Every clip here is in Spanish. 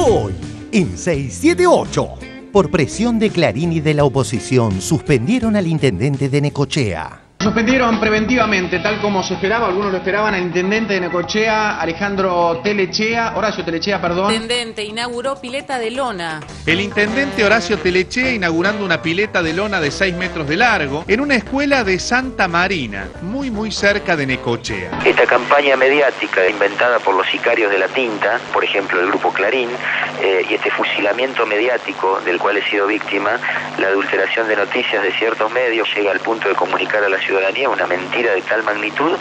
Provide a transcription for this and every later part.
Hoy, en 678, por presión de Clarín y de la oposición, suspendieron al intendente de Necochea. Suspendieron preventivamente, tal como se esperaba, algunos lo esperaban, al intendente de Necochea, Horacio Telechea, perdón. El intendente inauguró pileta de lona. El intendente Horacio Telechea inaugurando una pileta de lona de 6 metros de largo en una escuela de Santa Marina, muy cerca de Necochea. Esta campaña mediática inventada por los sicarios de la tinta, por ejemplo el grupo Clarín, y este fusilamiento mediático del cual he sido víctima, la adulteración de noticias de ciertos medios llega al punto de comunicar a la ciudadanía una mentira de tal magnitud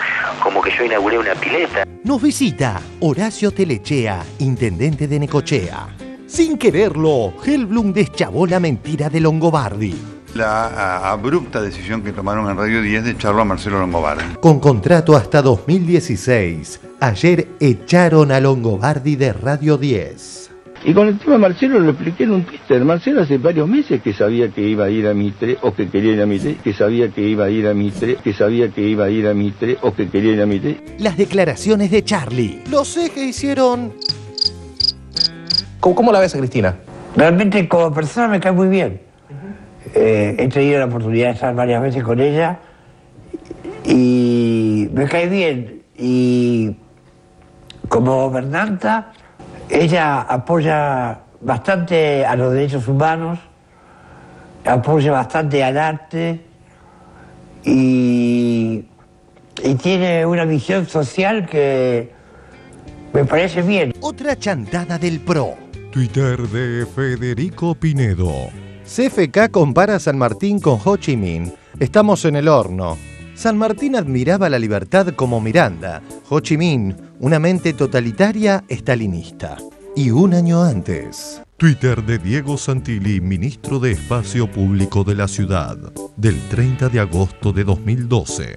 como que yo inauguré una pileta. Nos visita Horacio Telechea, intendente de Necochea. Sin quererlo, Helblum deschavó la mentira de Longobardi. La abrupta decisión que tomaron en Radio 10 de echarlo a Marcelo Longobardi. Con contrato hasta 2016, ayer echaron a Longobardi de Radio 10. Y con el tema de Marcelo lo expliqué en un Twitter. Marcelo hace varios meses que sabía que iba a ir a Mitre, o que quería ir a Mitre, que sabía que iba a ir a Mitre, que sabía que iba a ir a Mitre, o que quería ir a Mitre. Las declaraciones de Charlie. Lo sé que hicieron. ¿Cómo la ves a Cristina? Realmente como persona me cae muy bien. He tenido la oportunidad de estar varias veces con ella y me cae bien. Y como gobernanta, ella apoya bastante a los derechos humanos, apoya bastante al arte y tiene una visión social que me parece bien. Otra chantada del PRO. Twitter de Federico Pinedo. CFK compara a San Martín con Ho Chi Minh. Estamos en el horno. San Martín admiraba la libertad como Miranda. Ho Chi Minh, una mente totalitaria estalinista. Y un año antes. Twitter de Diego Santilli, ministro de Espacio Público de la Ciudad, del 30 de agosto de 2012.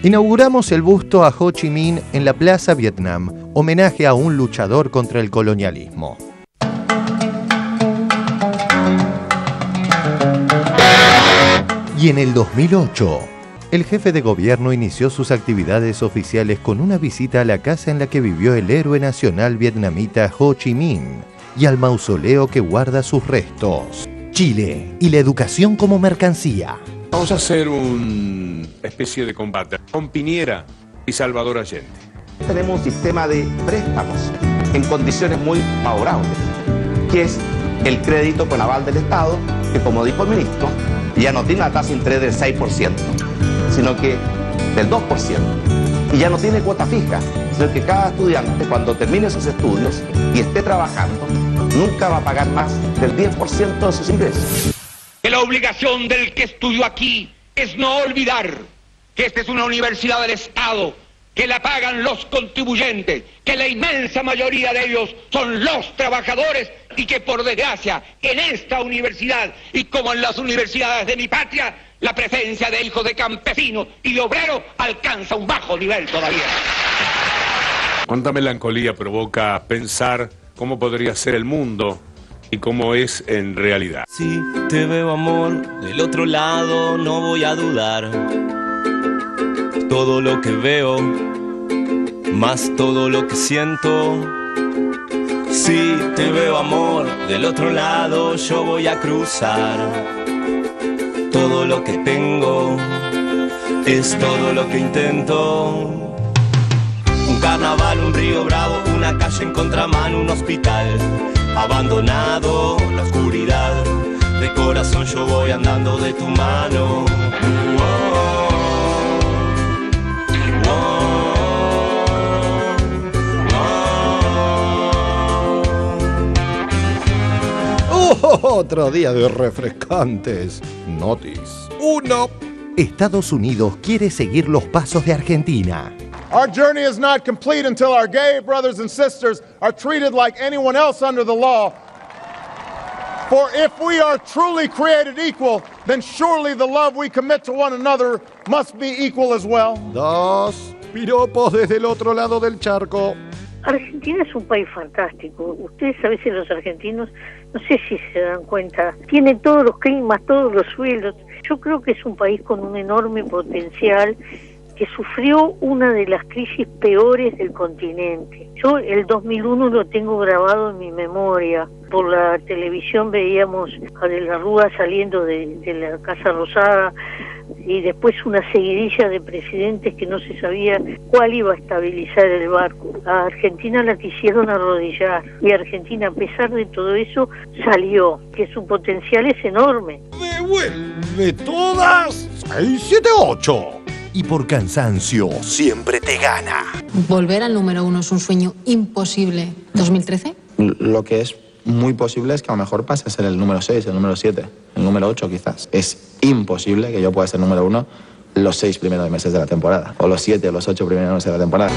Inauguramos el busto a Ho Chi Minh en la Plaza Vietnam, homenaje a un luchador contra el colonialismo. Y en el 2008, el jefe de gobierno inició sus actividades oficiales con una visita a la casa en la que vivió el héroe nacional vietnamita Ho Chi Minh y al mausoleo que guarda sus restos. Chile y la educación como mercancía. Vamos a hacer una especie de combate con Piñera y Salvador Allende. Tenemos un sistema de préstamos en condiciones muy favorables, que es el crédito con aval del Estado, que como dijo el ministro, ya no tiene una tasa de interés del 6%, sino que del 2%. Y ya no tiene cuota fija, sino que cada estudiante cuando termine sus estudios y esté trabajando, nunca va a pagar más del 10% de sus ingresos. Que la obligación del que estudió aquí es no olvidar que esta es una universidad del Estado, que la pagan los contribuyentes, que la inmensa mayoría de ellos son los trabajadores y que por desgracia en esta universidad y como en las universidades de mi patria, la presencia de hijos de campesinos y de obreros alcanza un bajo nivel todavía. Cuánta melancolía provoca pensar cómo podría ser el mundo y cómo es en realidad. Si te veo, amor, del otro lado no voy a dudar. Todo lo que veo, más todo lo que siento. Si te veo, amor, del otro lado yo voy a cruzar. Todo lo que tengo es todo lo que intento. Un carnaval, un río bravo, una calle en contramano, un hospital abandonado, la oscuridad. De corazón yo voy andando de tu mano. Otro día de refrescantes. Notice 1. Estados Unidos quiere seguir los pasos de Argentina. Our journey is not complete until our gay brothers and sisters are treated like anyone else under the law. For if we are truly created equal, then surely the love we commit to one another must be equal as well. 2. Piropos desde el otro lado del charco. Argentina es un país fantástico. Ustedes a veces los argentinos, no sé si se dan cuenta, tiene todos los climas, todos los suelos. Yo creo que es un país con un enorme potencial que sufrió una de las crisis peores del continente. Yo el 2001 lo tengo grabado en mi memoria. Por la televisión veíamos a De la Rúa saliendo de la Casa Rosada y después una seguidilla de presidentes que no se sabía cuál iba a estabilizar el barco. A Argentina la quisieron arrodillar y Argentina, a pesar de todo eso, salió, que su potencial es enorme. ¡Devuelve todas! 678. Y por cansancio siempre te gana. Volver al número 1 es un sueño imposible. ¿2013? Lo que es muy posible es que a lo mejor pase a ser el número 6, el número 7, el número 8 quizás. Es imposible que yo pueda ser número 1 los 6 primeros meses de la temporada, o los 7 o los 8 primeros meses de la temporada.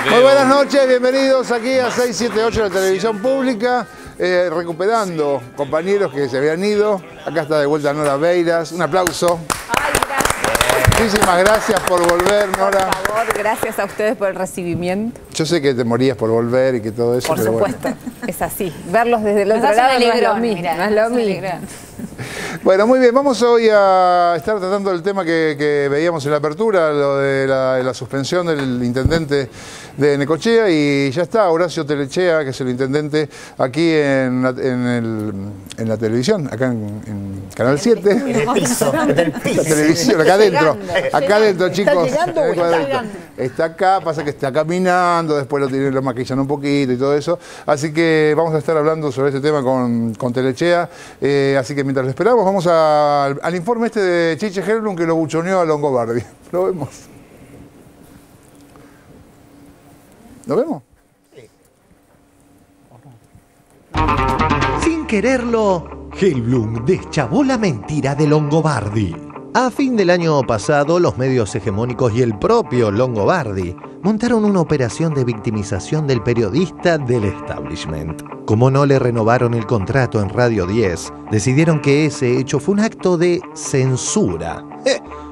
Muy buenas noches, bienvenidos aquí a 678, la televisión pública, recuperando compañeros que se habían ido. Acá está de vuelta Nora Beiras, un aplauso. Ay, gracias. Muchísimas gracias por volver, Nora. Por favor, gracias a ustedes por el recibimiento. Yo sé que te morías por volver y que todo eso. Por supuesto, bueno. Es así. Verlos desde el otro lado no es lo mismo. No es lo mismo. Bueno, muy bien, vamos hoy a estar tratando el tema que veíamos en la apertura, lo de la suspensión del intendente de Necochea, y ya está Horacio Telechea, que es el intendente aquí en la televisión, acá en Canal 7. En el piso, en el piso. La televisión, acá adentro, chicos. ¿Está llegando o está llegando? Está acá, pasa que está caminando, después lo maquillan un poquito y todo eso. Así que vamos a estar hablando sobre este tema con Telechea. Así que mientras lo esperamos, vamos al informe este de Chiche Helblum, que lo buchoneó a Longobardi. Lo vemos. ¿Lo vemos? Sin quererlo, Helblum deschavó la mentira de Longobardi. A fin del año pasado, los medios hegemónicos y el propio Longobardi montaron una operación de victimización del periodista del establishment. Como no le renovaron el contrato en Radio 10, decidieron que ese hecho fue un acto de censura.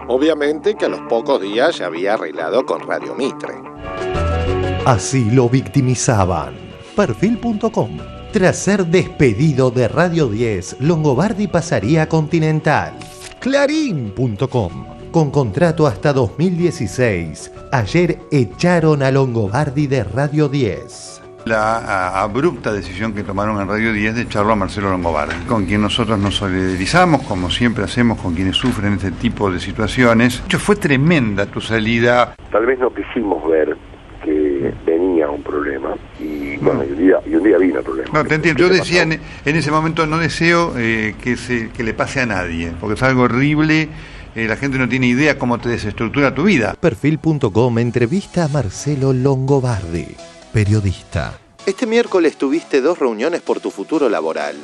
Obviamente que a los pocos días ya había arreglado con Radio Mitre. Así lo victimizaban. Perfil.com. Tras ser despedido de Radio 10, Longobardi pasaría a Continental. Clarín.com. Con contrato hasta 2016. Ayer echaron a Longobardi de Radio 10. La abrupta decisión que tomaron en Radio 10 de echarlo a Marcelo Longobardi, con quien nosotros nos solidarizamos, como siempre hacemos con quienes sufren este tipo de situaciones. De hecho, fue tremenda tu salida. Tal vez no quisimos ver que venía un problema y bueno, y un día vino el problema. No, te entiendo. Yo decía en ese momento, no deseo que le pase a nadie, porque es algo horrible. La gente no tiene idea cómo te desestructura tu vida. Perfil.com entrevista a Marcelo Longobardi, periodista. Este miércoles tuviste 2 reuniones por tu futuro laboral.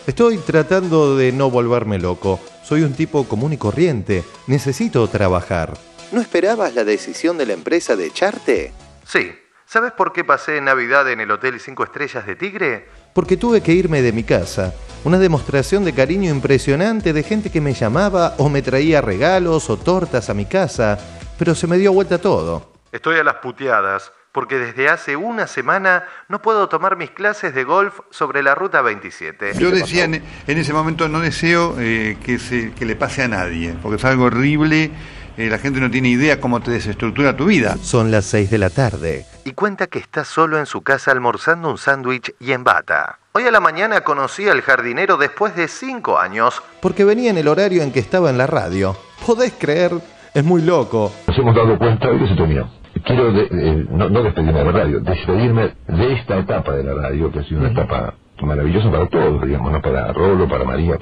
Estoy tratando de no volverme loco. Soy un tipo común y corriente. Necesito trabajar. ¿No esperabas la decisión de la empresa de echarte? Sí. ¿Sabes por qué pasé Navidad en el Hotel 5 Estrellas de Tigre? Porque tuve que irme de mi casa. Una demostración de cariño impresionante de gente que me llamaba o me traía regalos o tortas a mi casa, pero se me dio vuelta todo. Estoy a las puteadas, porque desde hace una semana no puedo tomar mis clases de golf sobre la Ruta 27. Yo decía en ese momento, no deseo que le pase a nadie, porque es algo horrible. La gente no tiene idea cómo te desestructura tu vida. Son las 6 de la tarde y cuenta que está solo en su casa almorzando un sándwich y en bata. Hoy a la mañana conocí al jardinero después de 5 años porque venía en el horario en que estaba en la radio. ¿Podés creer? Es muy loco. Nos hemos dado cuenta de que se terminó. Quiero no despedirme de la radio, despedirme de esta etapa de la radio, que ha sido una etapa maravilloso para todos, digamos, ¿no? Para Rolo, para María,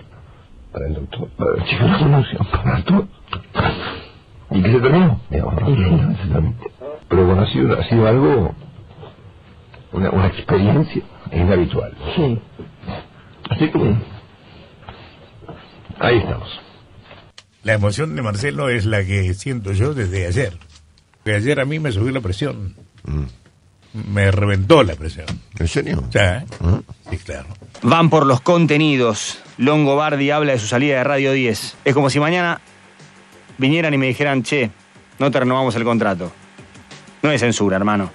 para el doctor, para el chico de la solución, para todo. Y que se terminó, digamos, ¿no? Pero bueno, ha sido algo, una experiencia inhabitual. Sí. Así que bueno, ahí estamos. La emoción de Marcelo es la que siento yo desde ayer. De ayer a mí me subió la presión. Me reventó la presión. ¿En serio? Sí, claro. Van por los contenidos. Longobardi habla de su salida de Radio 10. Es como si mañana vinieran y me dijeran, che, no te renovamos el contrato. No es censura, hermano.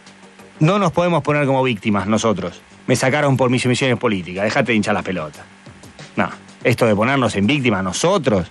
No nos podemos poner como víctimas nosotros. Me sacaron por mis misiones políticas. Déjate de hinchar las pelotas. No, esto de ponernos en víctimas nosotros,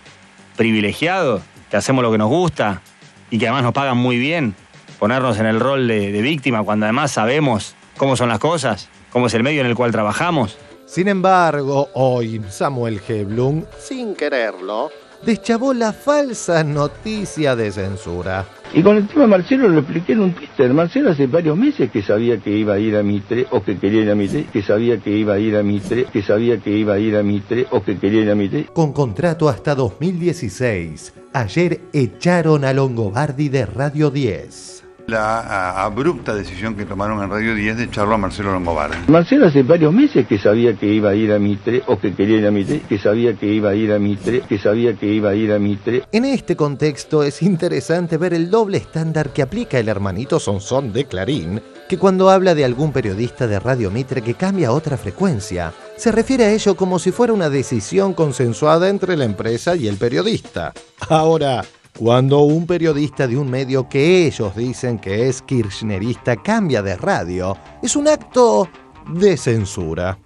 privilegiados, que hacemos lo que nos gusta y que además nos pagan muy bien, ponernos en el rol de víctima cuando además sabemos cómo son las cosas, cómo es el medio en el cual trabajamos. Sin embargo, hoy Samuel G. Blum, sin quererlo, deschavó la falsa noticia de censura. Y con el tema de Marcelo lo expliqué en un Twitter. Marcelo hace varios meses que sabía que iba a ir a Mitre, o que quería ir a Mitre, que sabía que iba a ir a Mitre, que sabía que iba a ir a Mitre, o que quería ir a Mitre. Con contrato hasta 2016, ayer echaron a Longobardi de Radio 10. La abrupta decisión que tomaron en Radio 10 de echarlo a Marcelo Longobardi. Marcelo hace varios meses que sabía que iba a ir a Mitre, o que quería ir a Mitre, que sabía que iba a ir a Mitre, que sabía que iba a ir a Mitre. En este contexto es interesante ver el doble estándar que aplica el hermanito Sonsón de Clarín, que cuando habla de algún periodista de Radio Mitre que cambia a otra frecuencia, se refiere a ello como si fuera una decisión consensuada entre la empresa y el periodista. Ahora, cuando un periodista de un medio que ellos dicen que es kirchnerista cambia de radio, es un acto de censura.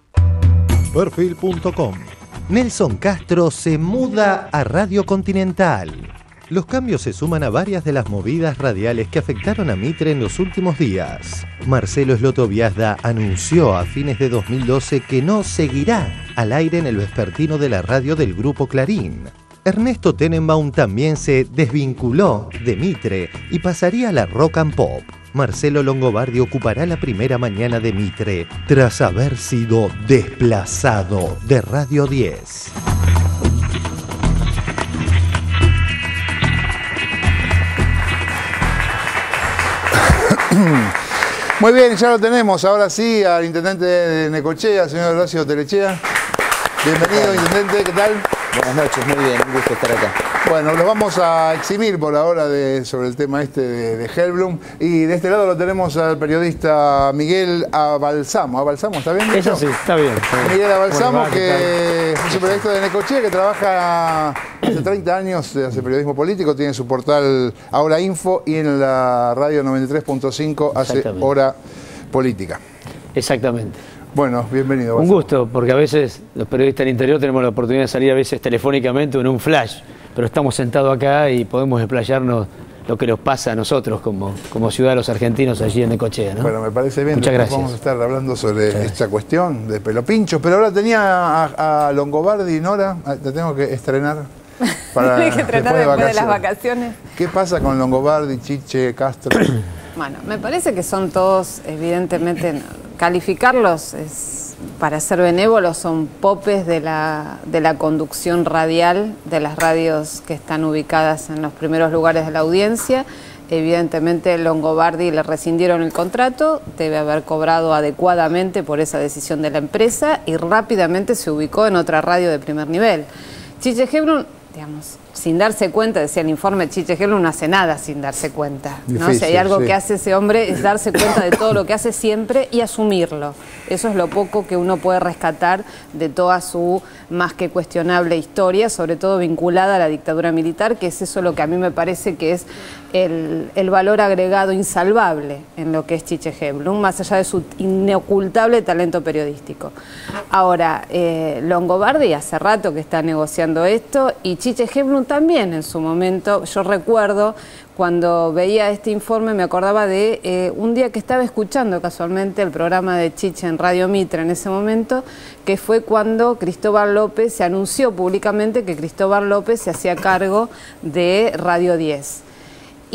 Perfil.com. Nelson Castro se muda a Radio Continental. Los cambios se suman a varias de las movidas radiales que afectaron a Mitre en los últimos días. Marcelo Slotoviazda anunció a fines de 2012 que no seguirá al aire en el vespertino de la radio del Grupo Clarín. Ernesto Tenenbaum también se desvinculó de Mitre y pasaría a la Rock and Pop. Marcelo Longobardi ocupará la primera mañana de Mitre tras haber sido desplazado de Radio 10. Muy bien, ya lo tenemos ahora sí al intendente de Necochea, señor Horacio Telechea. Bienvenido, intendente, ¿qué tal? Buenas noches, muy bien, un gusto estar acá. Bueno, los vamos a eximir por ahora sobre el tema de Helblum. Y de este lado lo tenemos al periodista Miguel Abalsamo. ¿Abalsamo está bien? Eso sí, está bien. Miguel Abalsamo, que es un periodista de Necochea que trabaja hace 30 años, hace periodismo político, tiene su portal Ahora Info y en la radio 93.5 hace Hora Política. Exactamente. Bueno, bienvenido. Un gusto, porque a veces los periodistas del interior tenemos la oportunidad de salir a veces telefónicamente o en un flash, pero estamos sentados acá y podemos explayarnos lo que nos pasa a nosotros como ciudadanos argentinos allí en Necochea, ¿no? Bueno, me parece bien. Muchas gracias. Vamos a estar hablando sobre esta cuestión de Pelopinchos, pero ahora tenía a Longobardi, Nora, te tengo que estrenar. Para que estrenar después de las vacaciones. ¿Qué pasa con Longobardi, Chiche, Castro? Bueno, me parece que son todos, evidentemente, calificarlos para ser benévolos, son popes de la conducción radial de las radios que están ubicadas en los primeros lugares de la audiencia. Evidentemente Longobardi le rescindieron el contrato, debe haber cobrado adecuadamente por esa decisión de la empresa y rápidamente se ubicó en otra radio de primer nivel. Chiche Helblum, digamos, sin darse cuenta, decía el informe, Chiche Helblum no hace nada sin darse cuenta, ¿no? Difícil, si hay algo que hace ese hombre es darse cuenta de todo lo que hace siempre y asumirlo. Eso es lo poco que uno puede rescatar de toda su más que cuestionable historia, sobre todo vinculada a la dictadura militar, que es eso lo que a mí me parece que es el valor agregado insalvable en lo que es Chiche Helblum, más allá de su inocultable talento periodístico. Ahora, Longobardi hace rato que está negociando esto y Chiche Helblum también en su momento. Yo recuerdo cuando veía este informe, me acordaba de un día que estaba escuchando casualmente el programa de Chiche en Radio Mitre en ese momento, que fue cuando Cristóbal López se anunció públicamente que Cristóbal López se hacía cargo de Radio 10.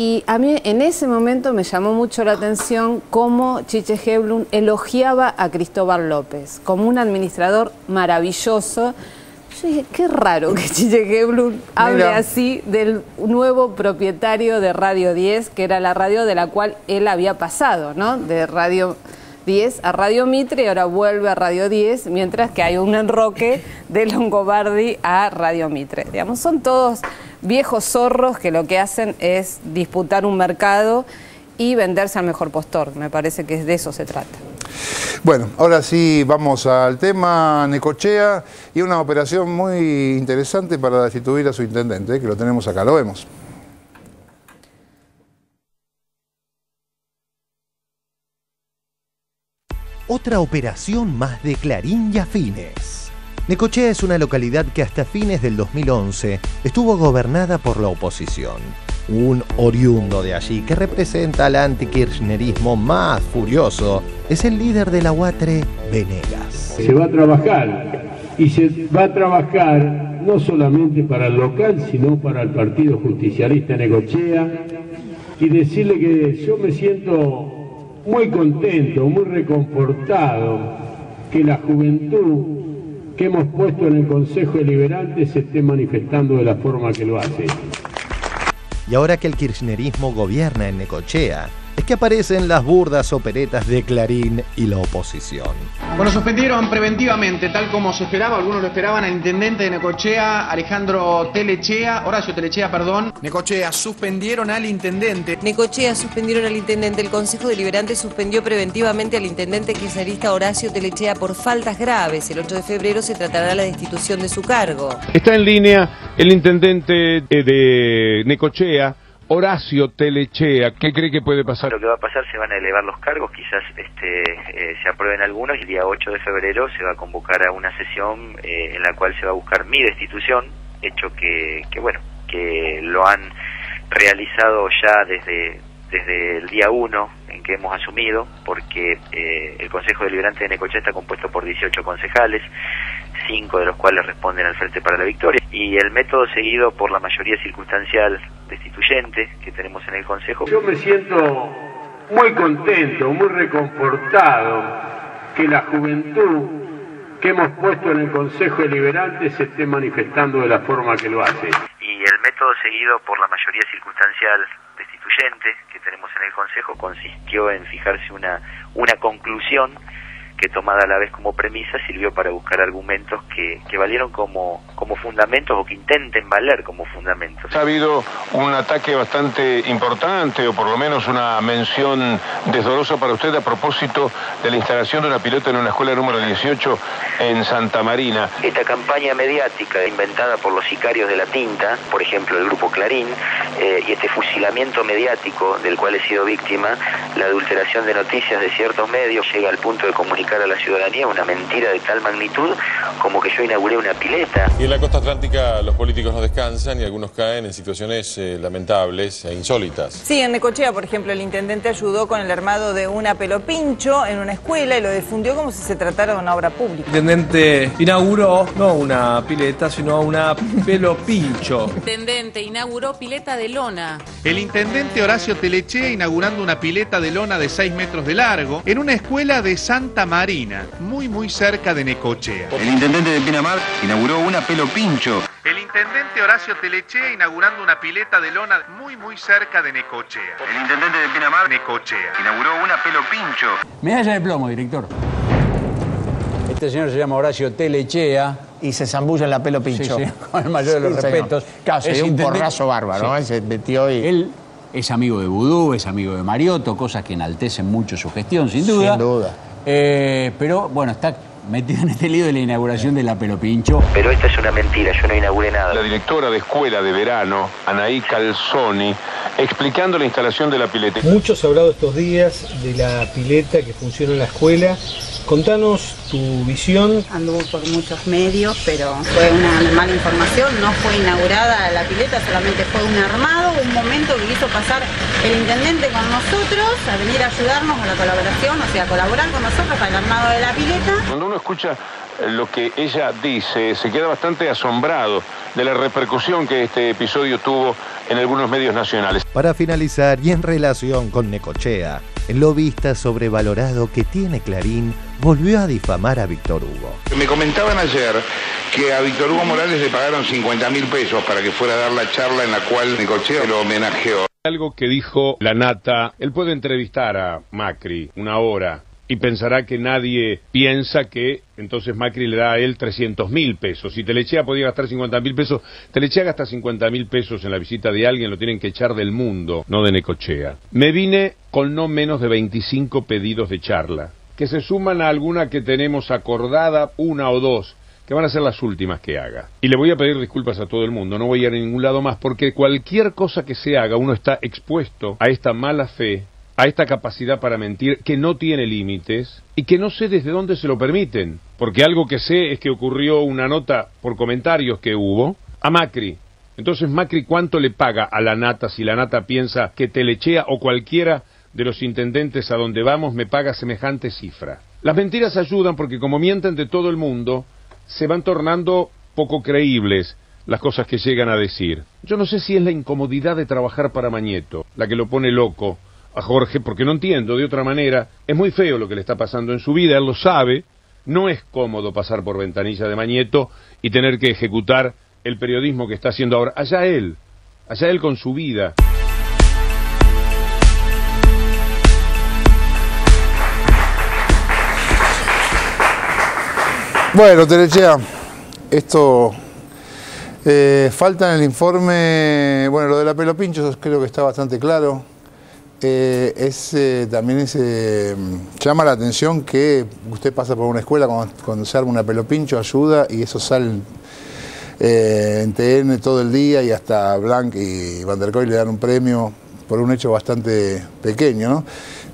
Y a mí en ese momento me llamó mucho la atención cómo Chiche Heiblum elogiaba a Cristóbal López como un administrador maravilloso. Yo dije, qué raro que Chiche Heiblum hable así del nuevo propietario de Radio 10, que era la radio de la cual él había pasado, ¿no? De Radio 10 a Radio Mitre y ahora vuelve a Radio 10, mientras que hay un enroque de Longobardi a Radio Mitre. Digamos, son todos viejos zorros que lo que hacen es disputar un mercado y venderse al mejor postor. Me parece que de eso se trata. Bueno, ahora sí vamos al tema Necochea y una operación muy interesante para destituir a su intendente, que lo tenemos acá, lo vemos. Otra operación más de Clarín y afines. Necochea es una localidad que hasta fines del 2011 estuvo gobernada por la oposición. Un oriundo de allí que representa al antikirchnerismo más furioso es el líder de la UATRE, Venegas. Se va a trabajar, y se va a trabajar no solamente para el local, sino para el Partido Justicialista Necochea, y decirle que yo me siento muy contento, muy reconfortado que la juventud que hemos puesto en el Consejo Deliberante se esté manifestando de la forma que lo hace. Y ahora que el kirchnerismo gobierna en Necochea, es que aparecen las burdas operetas de Clarín y la oposición. Bueno, suspendieron preventivamente, tal como se esperaba, algunos lo esperaban, al intendente de Necochea, Horacio Telechea, perdón. Necochea, suspendieron al intendente. Necochea, suspendieron al intendente. El Consejo Deliberante suspendió preventivamente al intendente kirchnerista Horacio Telechea por faltas graves. El 8 de febrero se tratará la destitución de su cargo. Está en línea el intendente de Necochea, Horacio Telechea. ¿Qué cree que puede pasar? Lo que va a pasar, se van a elevar los cargos, quizás se aprueben algunos, y el día 8 de febrero se va a convocar a una sesión en la cual se va a buscar mi destitución, hecho que lo han realizado ya desde el día 1 en que hemos asumido, porque el Consejo Deliberante de Necochea está compuesto por 18 concejales, 5 de los cuales responden al Frente para la Victoria, y el método seguido por la mayoría circunstancial destituyente que tenemos en el Consejo. Yo me siento muy contento, muy reconfortado que la juventud que hemos puesto en el Consejo Deliberante se esté manifestando de la forma que lo hace. Y el método seguido por la mayoría circunstancial destituyente que tenemos en el Consejo consistió en fijarse una conclusión que, tomada a la vez como premisa, sirvió para buscar argumentos que valieron como fundamentos, o que intenten valer como fundamentos. Ha habido un ataque bastante importante, o por lo menos una mención desdorosa para usted a propósito de la instalación de una pilota en una escuela número 18 en Santa Marina. Esta campaña mediática inventada por los sicarios de la tinta, por ejemplo el grupo Clarín, y este fusilamiento mediático del cual he sido víctima, la adulteración de noticias de ciertos medios, llega al punto de comunicar a la ciudadanía una mentira de tal magnitud como que yo inauguré una pileta. Y en la costa atlántica los políticos no descansan y algunos caen en situaciones lamentables e insólitas. Sí, en Necochea, por ejemplo, el intendente ayudó con el armado de una pelopincho en una escuela y lo difundió como si se tratara de una obra pública. El intendente inauguró no una pileta, sino una pelopincho. El intendente inauguró pileta de lona. El intendente Horacio Telechea inaugurando una pileta de lona de 6 metros de largo en una escuela de Santa Marina, muy cerca de Necochea. El intendente de Pinamar inauguró una pelopincho. El intendente Horacio Telechea inaugurando una pileta de lona muy cerca de Necochea. El intendente de Pinamar, Necochea, inauguró una pelopincho. Medalla de plomo, director. Este señor se llama Horacio Telechea. Y se zambulla en la pelopincho. Sí, con el mayor de los respetos. Casi es un porrazo bárbaro, ¿no? Se metió y... Él es amigo de Vudú, es amigo de Mariotto, cosas que enaltecen mucho su gestión, sin duda. Sin duda. Pero, bueno, está metido en este lío de la inauguración de la pelopincho. Pero esta es una mentira, yo no inauguré nada. La directora de escuela de verano, Anaí Calzoni, explicando la instalación de la pileta. Mucho se ha hablado estos días de la pileta que funciona en la escuela. Contanos tu visión. Anduvo por muchos medios, pero fue una mala información. No fue inaugurada la pileta, solamente fue un armado, un momento que quiso pasar el intendente con nosotros a venir a ayudarnos a la colaboración, o sea, colaborar con nosotros al armado de la pileta. Cuando uno escucha lo que ella dice, se queda bastante asombrado de la repercusión que este episodio tuvo en algunos medios nacionales. Para finalizar, y en relación con Necochea, el lobista sobrevalorado que tiene Clarín volvió a difamar a Víctor Hugo. Me comentaban ayer que a Víctor Hugo Morales le pagaron 50.000 pesos para que fuera a dar la charla en la cual Necochea lo homenajeó. Algo que dijo la Nata, él puede entrevistar a Macri una hora y pensará que nadie piensa que entonces Macri le da a él 300.000 pesos. Si Telechea podía gastar 50.000 pesos, Telechea gasta 50.000 pesos en la visita de alguien, lo tienen que echar del mundo, no de Necochea. Me vine con no menos de 25 pedidos de charla, que se suman a alguna que tenemos acordada, una o dos, que van a ser las últimas que haga. Y le voy a pedir disculpas a todo el mundo, no voy a ir a ningún lado más, porque cualquier cosa que se haga, uno está expuesto a esta mala fe, a esta capacidad para mentir que no tiene límites y que no sé desde dónde se lo permiten, porque algo que sé es que ocurrió una nota por comentarios que hubo a Macri. Entonces Macri, ¿cuánto le paga a la Nata si la Nata piensa que Telechea o cualquiera de los intendentes a donde vamos me paga semejante cifra? Las mentiras ayudan porque como mienten de todo el mundo, se van tornando poco creíbles las cosas que llegan a decir. Yo no sé si es la incomodidad de trabajar para Mañeto la que lo pone loco a Jorge, porque no entiendo de otra manera. Es muy feo lo que le está pasando en su vida, él lo sabe, no es cómodo pasar por ventanilla de Mañeto y tener que ejecutar el periodismo que está haciendo ahora. Allá él con su vida. Bueno, Telechea, esto falta en el informe, bueno, lo de la pelo pincho creo que está bastante claro. También llama la atención que usted pasa por una escuela cuando se arma una pelo pincho, ayuda, y eso sale en TN todo el día, y hasta Blanc y Van der Koy le dan un premio por un hecho bastante pequeño, ¿no?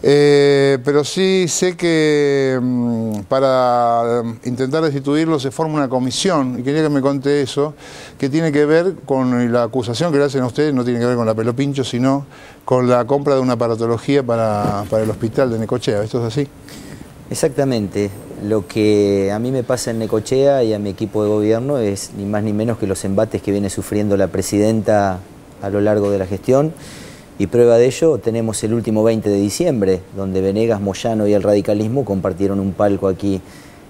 Pero sí sé que para intentar destituirlo se forma una comisión, y quería que me conte eso, que tiene que ver con la acusación que le hacen a ustedes, no tiene que ver con la pelo pincho, sino con la compra de una aparatología para el hospital de Necochea. ¿Esto es así? Exactamente. Lo que a mí me pasa en Necochea y a mi equipo de gobierno es ni más ni menos que los embates que viene sufriendo la presidenta a lo largo de la gestión. Y prueba de ello tenemos el último 20 de diciembre, donde Venegas, Moyano y el radicalismo compartieron un palco aquí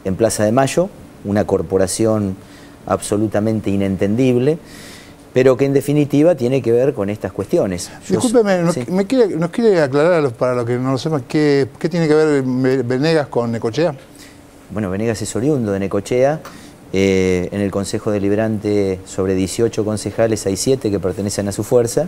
en Plaza de Mayo, una corporación absolutamente inentendible, pero que en definitiva tiene que ver con estas cuestiones. Discúlpeme, Sí. ¿nos quiere aclarar para los que no lo sepan qué tiene que ver Venegas con Necochea? Bueno, Venegas es oriundo de Necochea. En el Consejo Deliberante sobre 18 concejales hay 7 que pertenecen a su fuerza.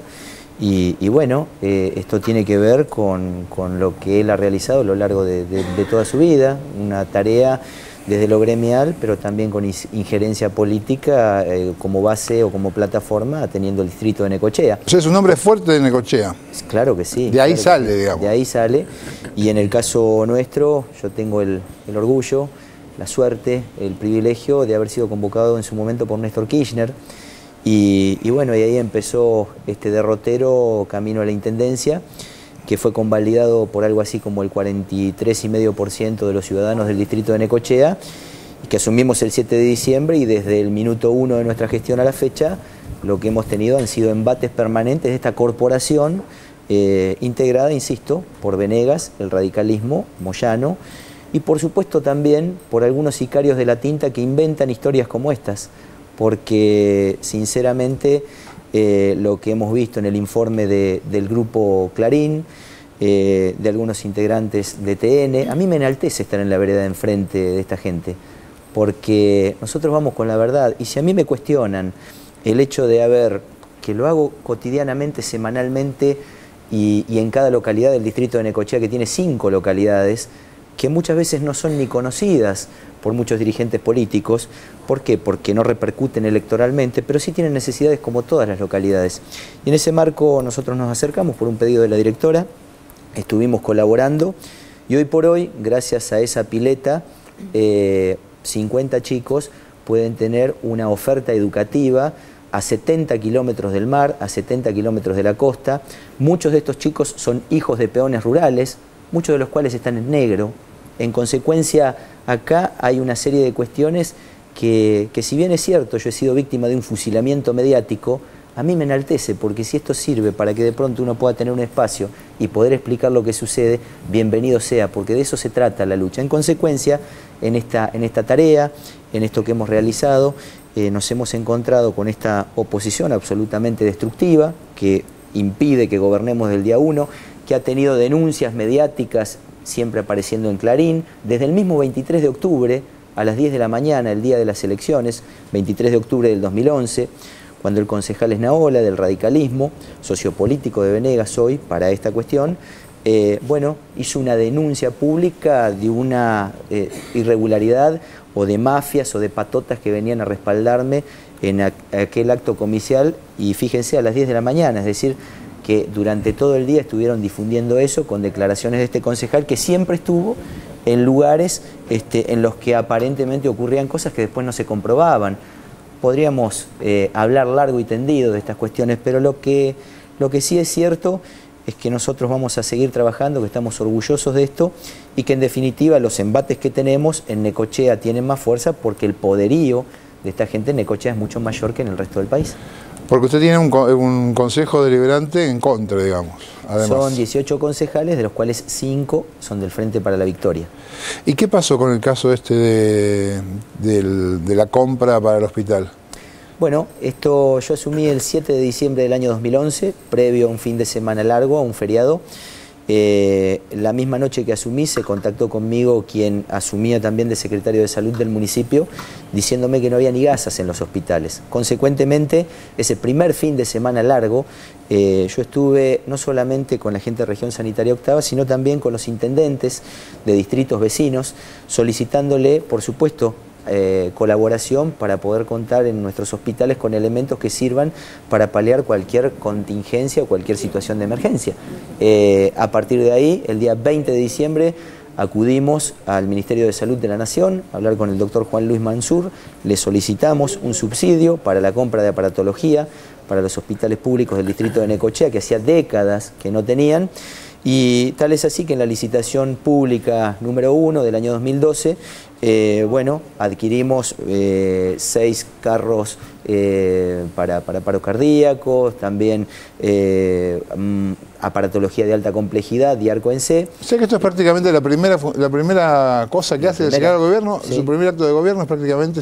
Y bueno, esto tiene que ver con lo que él ha realizado a lo largo de toda su vida, una tarea desde lo gremial, pero también con injerencia política como base o como plataforma, teniendo el distrito de Necochea. O sea, es un hombre fuerte de Necochea. Claro que sí. De ahí claro sale, sí. digamos. De ahí sale. Y en el caso nuestro, yo tengo el orgullo, la suerte, el privilegio de haber sido convocado en su momento por Néstor Kirchner. Y bueno, y ahí empezó este derrotero camino a la intendencia, que fue convalidado por algo así como el 43,5% de los ciudadanos del distrito de Necochea, y que asumimos el 7 de diciembre, y desde el minuto 1 de nuestra gestión a la fecha, lo que hemos tenido han sido embates permanentes de esta corporación integrada, insisto, por Venegas, el radicalismo, Moyano, y por supuesto también por algunos sicarios de la tinta que inventan historias como estas, porque sinceramente lo que hemos visto en el informe del grupo Clarín, de algunos integrantes de TN, a mí me enaltece estar en la vereda de enfrente de esta gente, porque nosotros vamos con la verdad, y si a mí me cuestionan el hecho de haber, que lo hago cotidianamente, semanalmente, y en cada localidad del distrito de Necochea, que tiene 5 localidades, que muchas veces no son ni conocidas por muchos dirigentes políticos. ¿Por qué? Porque no repercuten electoralmente, pero sí tienen necesidades como todas las localidades. Y en ese marco nosotros nos acercamos por un pedido de la directora, estuvimos colaborando, y hoy por hoy, gracias a esa pileta, 50 chicos pueden tener una oferta educativa a 70 kilómetros del mar, a 70 kilómetros de la costa. Muchos de estos chicos son hijos de peones rurales, muchos de los cuales están en negro. En consecuencia, acá hay una serie de cuestiones que si bien es cierto, yo he sido víctima de un fusilamiento mediático, a mí me enaltece, porque si esto sirve para que de pronto uno pueda tener un espacio y poder explicar lo que sucede, bienvenido sea, porque de eso se trata la lucha. En consecuencia, en esta tarea, en esto que hemos realizado, nos hemos encontrado con esta oposición absolutamente destructiva, que impide que gobernemos del día 1, que ha tenido denuncias mediáticas siempre apareciendo en Clarín, desde el mismo 23 de octubre, a las 10 de la mañana, el día de las elecciones, 23 de octubre del 2011, cuando el concejal Esnaola, del radicalismo, sociopolítico de Venegas hoy, para esta cuestión, hizo una denuncia pública de una irregularidad o de mafias o de patotas que venían a respaldarme en aquel acto comicial, y fíjense, a las 10 de la mañana, es decir, que durante todo el día estuvieron difundiendo eso con declaraciones de este concejal que siempre estuvo en lugares en los que aparentemente ocurrían cosas que después no se comprobaban. Podríamos hablar largo y tendido de estas cuestiones, pero lo que sí es cierto es que nosotros vamos a seguir trabajando, que estamos orgullosos de esto y que en definitiva los embates que tenemos en Necochea tienen más fuerza porque el poderío de esta gente en Necochea es mucho mayor que en el resto del país. Porque usted tiene un consejo deliberante en contra, digamos. Además. Son 18 concejales, de los cuales 5 son del Frente para la Victoria. ¿Y qué pasó con el caso de la compra para el hospital? Bueno, yo asumí el 7 de diciembre del año 2011, previo a un fin de semana largo, a un feriado. La misma noche que asumí se contactó conmigo quien asumía también de secretario de salud del municipio, diciéndome que no había ni gasas en los hospitales. Consecuentemente, ese primer fin de semana largo, yo estuve no solamente con la gente de Región Sanitaria Octava, sino también con los intendentes de distritos vecinos, solicitándole, por supuesto, colaboración para poder contar en nuestros hospitales con elementos que sirvan para paliar cualquier contingencia o cualquier situación de emergencia. A partir de ahí, el día 20 de diciembre, acudimos al Ministerio de Salud de la Nación a hablar con el doctor Juan Luis Mansur, le solicitamos un subsidio para la compra de aparatología para los hospitales públicos del distrito de Necochea, que hacía décadas que no tenían. Y tal es así que en la licitación pública número 1 del año 2012, adquirimos 6 carros para paro cardíaco, también aparatología de alta complejidad, Diarco en C. O sea que esto es prácticamente la primera cosa que hace el llegar al gobierno, sí. Su primer acto de gobierno es prácticamente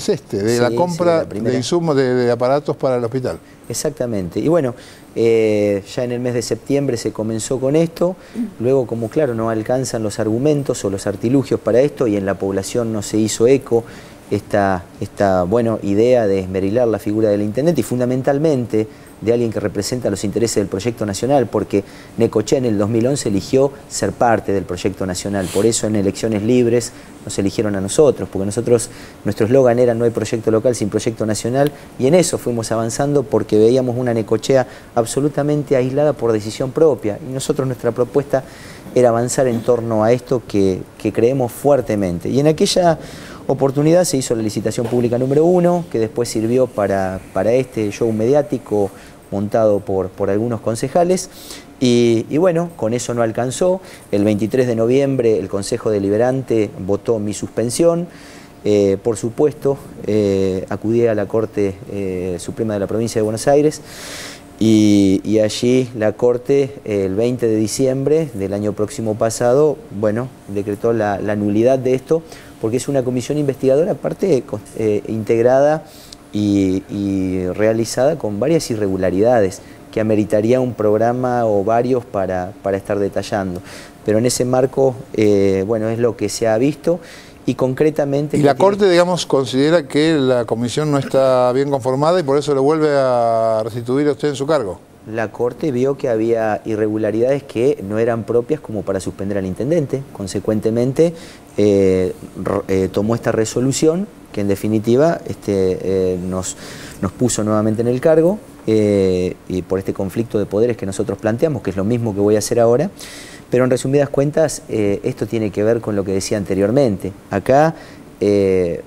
la compra de insumos de aparatos para el hospital. Exactamente. Y bueno, ya en el mes de septiembre se comenzó con esto, luego como claro no alcanzan los argumentos o los artilugios para esto y en la población no se hizo eco esta idea de esmerilar la figura del intendente y fundamentalmente de alguien que representa los intereses del proyecto nacional, porque Necochea en el 2011 eligió ser parte del proyecto nacional, por eso en elecciones libres nos eligieron a nosotros, porque nuestro eslogan era no hay proyecto local sin proyecto nacional, y en eso fuimos avanzando porque veíamos una Necochea absolutamente aislada por decisión propia, y nuestra propuesta era avanzar en torno a esto que creemos fuertemente. Y en aquella oportunidad se hizo la licitación pública número 1, que después sirvió para este show mediático montado por algunos concejales, y bueno, con eso no alcanzó. El 23 de noviembre el Consejo Deliberante votó mi suspensión. Por supuesto, acudí a la Corte Suprema de la Provincia de Buenos Aires, y allí la Corte, el 20 de diciembre del año próximo pasado, decretó la nulidad de esto, porque es una comisión investigadora, aparte integrada y realizada con varias irregularidades que ameritaría un programa o varios para estar detallando. Pero en ese marco, es lo que se ha visto y concretamente... ¿Y la Corte, digamos, considera que la comisión no está bien conformada y por eso le vuelve a restituir a usted en su cargo? La Corte vio que había irregularidades que no eran propias como para suspender al intendente. Consecuentemente, tomó esta resolución que en definitiva nos puso nuevamente en el cargo y por este conflicto de poderes que nosotros planteamos, que es lo mismo que voy a hacer ahora. Pero en resumidas cuentas, esto tiene que ver con lo que decía anteriormente. Acá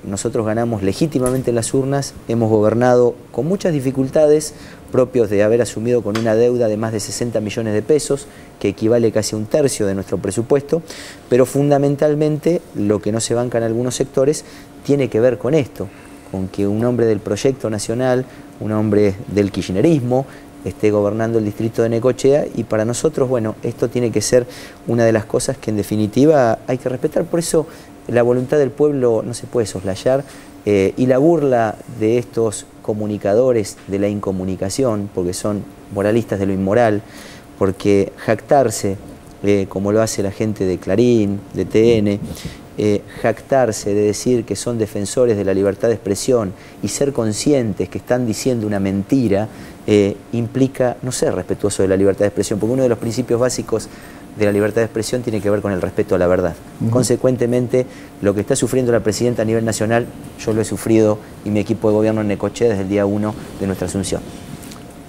nosotros ganamos legítimamente en las urnas, hemos gobernado con muchas dificultades propios de haber asumido con una deuda de más de 60 millones de pesos, que equivale casi a un tercio de nuestro presupuesto, pero fundamentalmente lo que no se banca en algunos sectores tiene que ver con esto, con que un hombre del proyecto nacional, un hombre del kirchnerismo, esté gobernando el distrito de Necochea, y para nosotros, bueno, esto tiene que ser una de las cosas que en definitiva hay que respetar. Por eso la voluntad del pueblo no se puede soslayar, y la burla de estos comunicadores de la incomunicación, porque son moralistas de lo inmoral, porque jactarse, como lo hace la gente de Clarín, de TN, jactarse de decir que son defensores de la libertad de expresión y ser conscientes que están diciendo una mentira, implica no ser respetuoso de la libertad de expresión, porque uno de los principios básicos de la libertad de expresión tiene que ver con el respeto a la verdad. Consecuentemente, lo que está sufriendo la presidenta a nivel nacional, yo lo he sufrido y mi equipo de gobierno en Necochea desde el día 1 de nuestra asunción.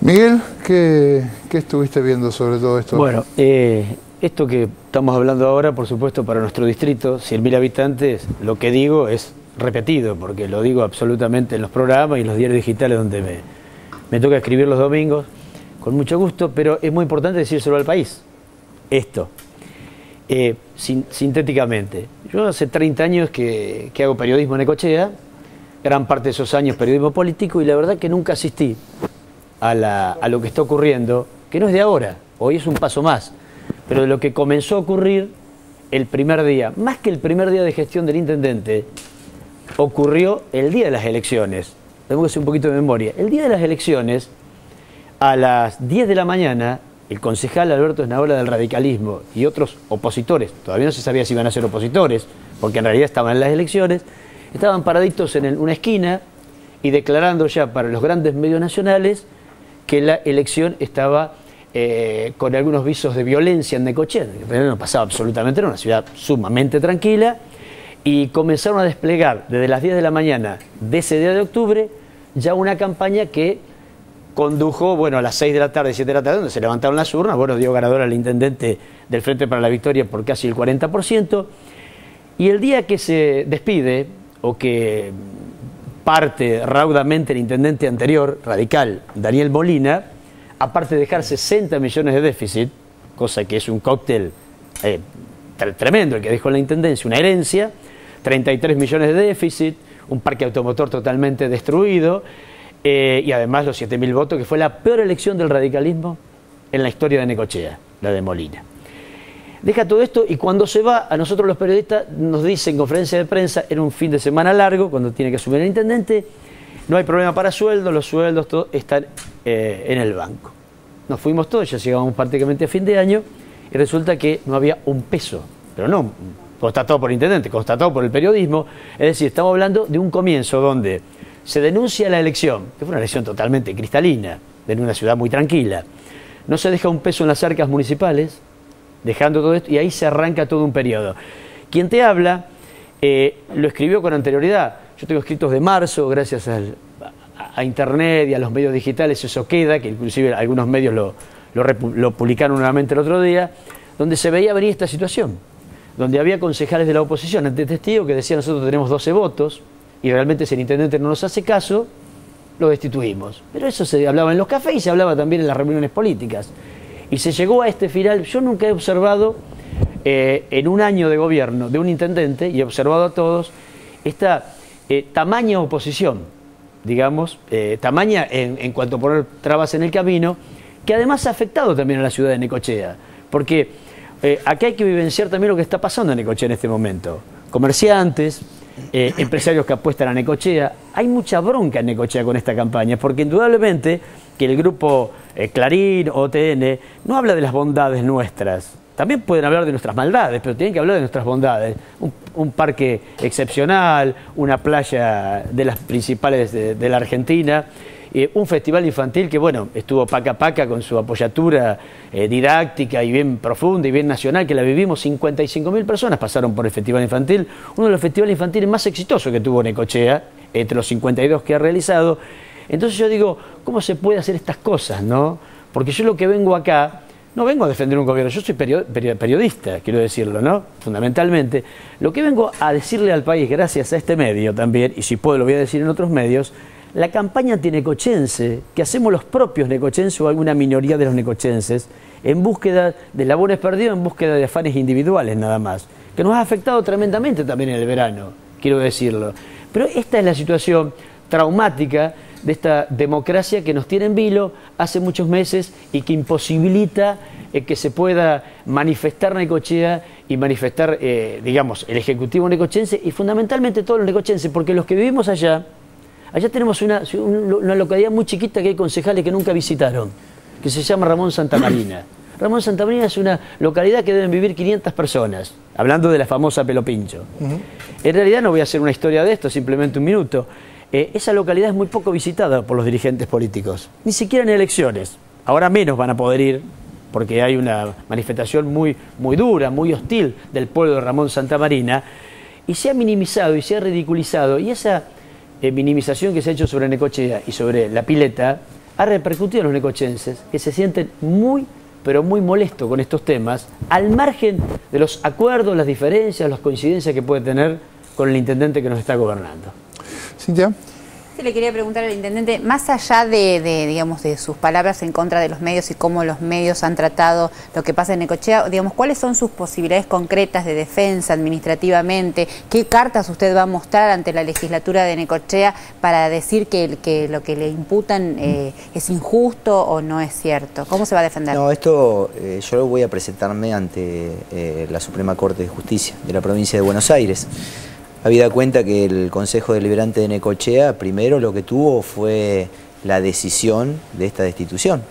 Miguel, ¿qué estuviste viendo sobre todo esto? Bueno, esto que estamos hablando ahora, por supuesto, para nuestro distrito, 100.000 habitantes, lo que digo es repetido, porque lo digo absolutamente en los programas y en los diarios digitales donde me toca escribir los domingos, con mucho gusto, pero es muy importante decírselo al país. Esto, sintéticamente, yo hace 30 años que hago periodismo en Necochea, gran parte de esos años periodismo político, y la verdad que nunca asistí a lo que está ocurriendo, que no es de ahora, hoy es un paso más, pero de lo que comenzó a ocurrir el primer día, más que el primer día de gestión del intendente, ocurrió el día de las elecciones. Tengo que hacer un poquito de memoria. El día de las elecciones, a las 10 de la mañana, el concejal Alberto Esnaola del radicalismo y otros opositores, todavía no se sabía si iban a ser opositores, porque en realidad estaban en las elecciones, estaban paraditos en una esquina y declarando ya para los grandes medios nacionales que la elección estaba con algunos visos de violencia en Necochea. No pasaba absolutamente, era una ciudad sumamente tranquila, y comenzaron a desplegar desde las 10 de la mañana de ese día de octubre ya una campaña que condujo, bueno, a las 6 de la tarde, 7 de la tarde, donde se levantaron las urnas, bueno, dio ganador al intendente del Frente para la Victoria por casi el 40%, y el día que se despide, o que parte raudamente el intendente anterior, radical, Daniel Molina, aparte de dejar 60 millones de déficit, cosa que es un cóctel tremendo el que dejó la intendencia, una herencia, 33 millones de déficit, un parque automotor totalmente destruido, y además los 7.000 votos, que fue la peor elección del radicalismo en la historia de Necochea, la de Molina. Deja todo esto, y cuando se va, a nosotros los periodistas nos dicen en conferencia de prensa, era un fin de semana largo, cuando tiene que asumir el intendente, no hay problema para sueldos, los sueldos todos están en el banco. Nos fuimos todos, ya llegamos prácticamente a fin de año, y resulta que no había un peso, pero no constatado por el intendente, constatado por el periodismo. Es decir, estamos hablando de un comienzo donde se denuncia la elección, que fue una elección totalmente cristalina, en una ciudad muy tranquila, no se deja un peso en las arcas municipales, dejando todo esto, y ahí se arranca todo un periodo. Quien te habla lo escribió con anterioridad. Yo tengo escritos de marzo, gracias a internet y a los medios digitales, eso queda, que inclusive algunos medios lo publicaron nuevamente el otro día, donde se veía venir esta situación, donde había concejales de la oposición ante testigo que decían: nosotros tenemos 12 votos, y realmente si el intendente no nos hace caso, lo destituimos. Pero eso se hablaba en los cafés y se hablaba también en las reuniones políticas. Y se llegó a este final. Yo nunca he observado en un año de gobierno de un intendente, y he observado a todos, esta tamaña oposición, digamos, tamaña en cuanto a poner trabas en el camino, que además ha afectado también a la ciudad de Necochea, porque acá hay que vivenciar también lo que está pasando en Necochea en este momento. Comerciantes, empresarios que apuestan a Necochea. Hay mucha bronca en Necochea con esta campaña, porque indudablemente que el grupo Clarín o TN no habla de las bondades nuestras. También pueden hablar de nuestras maldades, pero tienen que hablar de nuestras bondades. Un parque excepcional, una playa de las principales de la Argentina, un festival infantil que, bueno, estuvo paca a paca con su apoyatura didáctica y bien profunda y bien nacional, que la vivimos. 55.000 personas pasaron por el festival infantil, uno de los festivales infantiles más exitosos que tuvo Necochea, entre los 52 que ha realizado. Entonces yo digo, ¿cómo se puede hacer estas cosas, no? Porque yo lo que vengo acá no vengo a defender un gobierno, yo soy periodista, quiero decirlo, ¿no? Fundamentalmente. Lo que vengo a decirle al país, gracias a este medio también, y si puedo lo voy a decir en otros medios, la campaña antinecochense que hacemos los propios necochenses o alguna minoría de los necochenses en búsqueda de labones perdidos, en búsqueda de afanes individuales nada más, que nos ha afectado tremendamente también en el verano, quiero decirlo. Pero esta es la situación traumática de esta democracia que nos tiene en vilo hace muchos meses y que imposibilita que se pueda manifestar Necochea y manifestar, digamos, el Ejecutivo necochense y fundamentalmente todos los necochenses, porque los que vivimos allá tenemos una localidad muy chiquita que hay concejales que nunca visitaron, que se llama Ramón Santamarina. Ramón Santamarina es una localidad que deben vivir 500 personas, hablando de la famosa Pelopincho. En realidad no voy a hacer una historia de esto, simplemente un minuto. Esa localidad es muy poco visitada por los dirigentes políticos, ni siquiera en elecciones. Ahora menos van a poder ir, porque hay una manifestación muy dura, muy hostil del pueblo de Ramón Santamarina, y se ha minimizado y se ha ridiculizado, y esa minimización que se ha hecho sobre Necochea y sobre la pileta ha repercutido en los necochenses, que se sienten pero muy molestos con estos temas, al margen de los acuerdos, las diferencias, las coincidencias que puede tener con el intendente que nos está gobernando. Cintia. Sí, le quería preguntar al intendente, más allá digamos, de sus palabras en contra de los medios y cómo los medios han tratado lo que pasa en Necochea, digamos, ¿cuáles son sus posibilidades concretas de defensa administrativamente? ¿Qué cartas usted va a mostrar ante la legislatura de Necochea para decir que lo que le imputan es injusto o no es cierto? ¿Cómo se va a defender? No, esto yo voy a presentarme ante la Suprema Corte de Justicia de la provincia de Buenos Aires. Habida cuenta que el Consejo Deliberante de Necochea primero lo que tuvo fue la decisión de esta destitución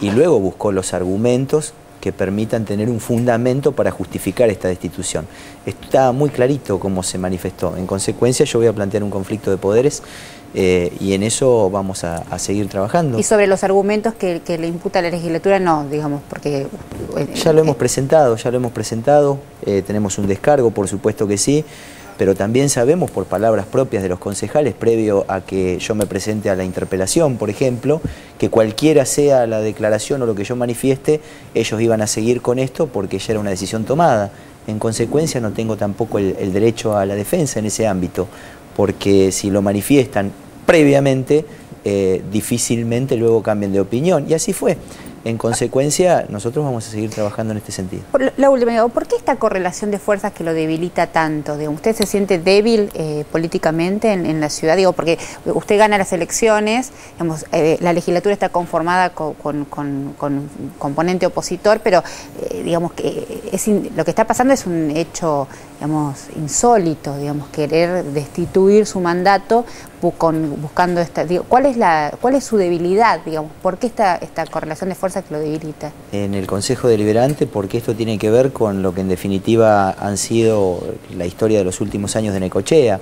y luego buscó los argumentos que permitan tener un fundamento para justificar esta destitución. Está muy clarito cómo se manifestó. En consecuencia yo voy a plantear un conflicto de poderes y en eso vamos a seguir trabajando. Y sobre los argumentos que le imputa la legislatura, no, digamos, porque... Ya lo hemos presentado, tenemos un descargo, por supuesto que sí, pero también sabemos por palabras propias de los concejales, previo a que yo me presente a la interpelación, por ejemplo, que cualquiera sea la declaración o lo que yo manifieste, ellos iban a seguir con esto porque ya era una decisión tomada. En consecuencia no tengo tampoco el derecho a la defensa en ese ámbito, porque si lo manifiestan previamente, difícilmente luego cambien de opinión, y así fue. En consecuencia, nosotros vamos a seguir trabajando en este sentido. La última, ¿por qué esta correlación de fuerzas que lo debilita tanto? ¿Usted se siente débil políticamente en la ciudad? Digo, porque usted gana las elecciones, digamos, la legislatura está conformada con componente opositor, pero digamos que lo que está pasando es un hecho, digamos, insólito, digamos, querer destituir su mandato buscando esta... Digo, ¿cuál es su debilidad, digamos? ¿Por qué esta correlación de fuerzas que lo debilita? En el Consejo Deliberante, porque esto tiene que ver con lo que en definitiva han sido la historia de los últimos años de Necochea.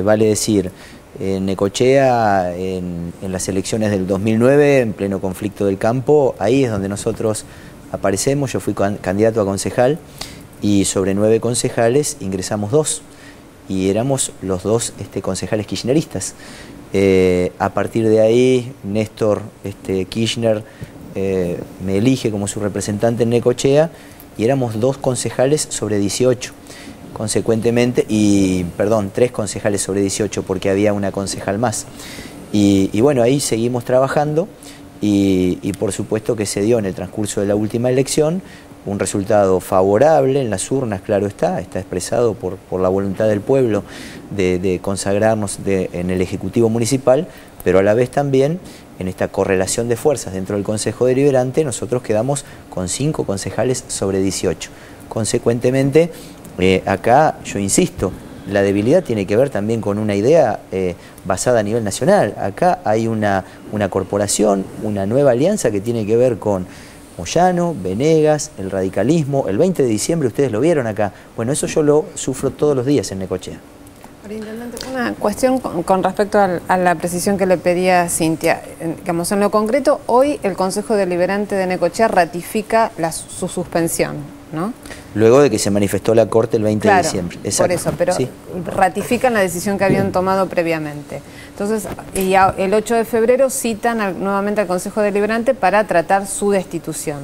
Vale decir, Necochea en las elecciones del 2009, en pleno conflicto del campo, ahí es donde nosotros aparecemos. Yo fui candidato a concejal y sobre 9 concejales ingresamos 2 y éramos los 2 concejales kirchneristas. A partir de ahí, Néstor Kirchner me elige como su representante en Necochea y éramos 2 concejales sobre 18. Consecuentemente, 3 concejales sobre 18 porque había una concejal más. Y bueno, ahí seguimos trabajando y por supuesto que se dio en el transcurso de la última elección un resultado favorable en las urnas, claro está expresado por la voluntad del pueblo de consagrarnos en el Ejecutivo Municipal, pero a la vez también en esta correlación de fuerzas dentro del Consejo Deliberante nosotros quedamos con 5 concejales sobre 18. Consecuentemente, acá yo insisto, la debilidad tiene que ver también con una idea basada a nivel nacional. Acá hay una corporación, una nueva alianza que tiene que ver con Moyano, Venegas, el radicalismo. El 20 de diciembre ustedes lo vieron acá. Bueno, eso yo lo sufro todos los días en Necochea. Intendente, una cuestión con respecto a la precisión que le pedía Cintia. Digamos, en lo concreto, hoy el Consejo Deliberante de Necochea ratifica su suspensión, ¿no? Luego de que se manifestó la Corte el 20 de diciembre. Exacto. Por eso, pero sí, ratifican la decisión que habían tomado previamente. Entonces, y el 8 de febrero citan nuevamente al Consejo Deliberante para tratar su destitución.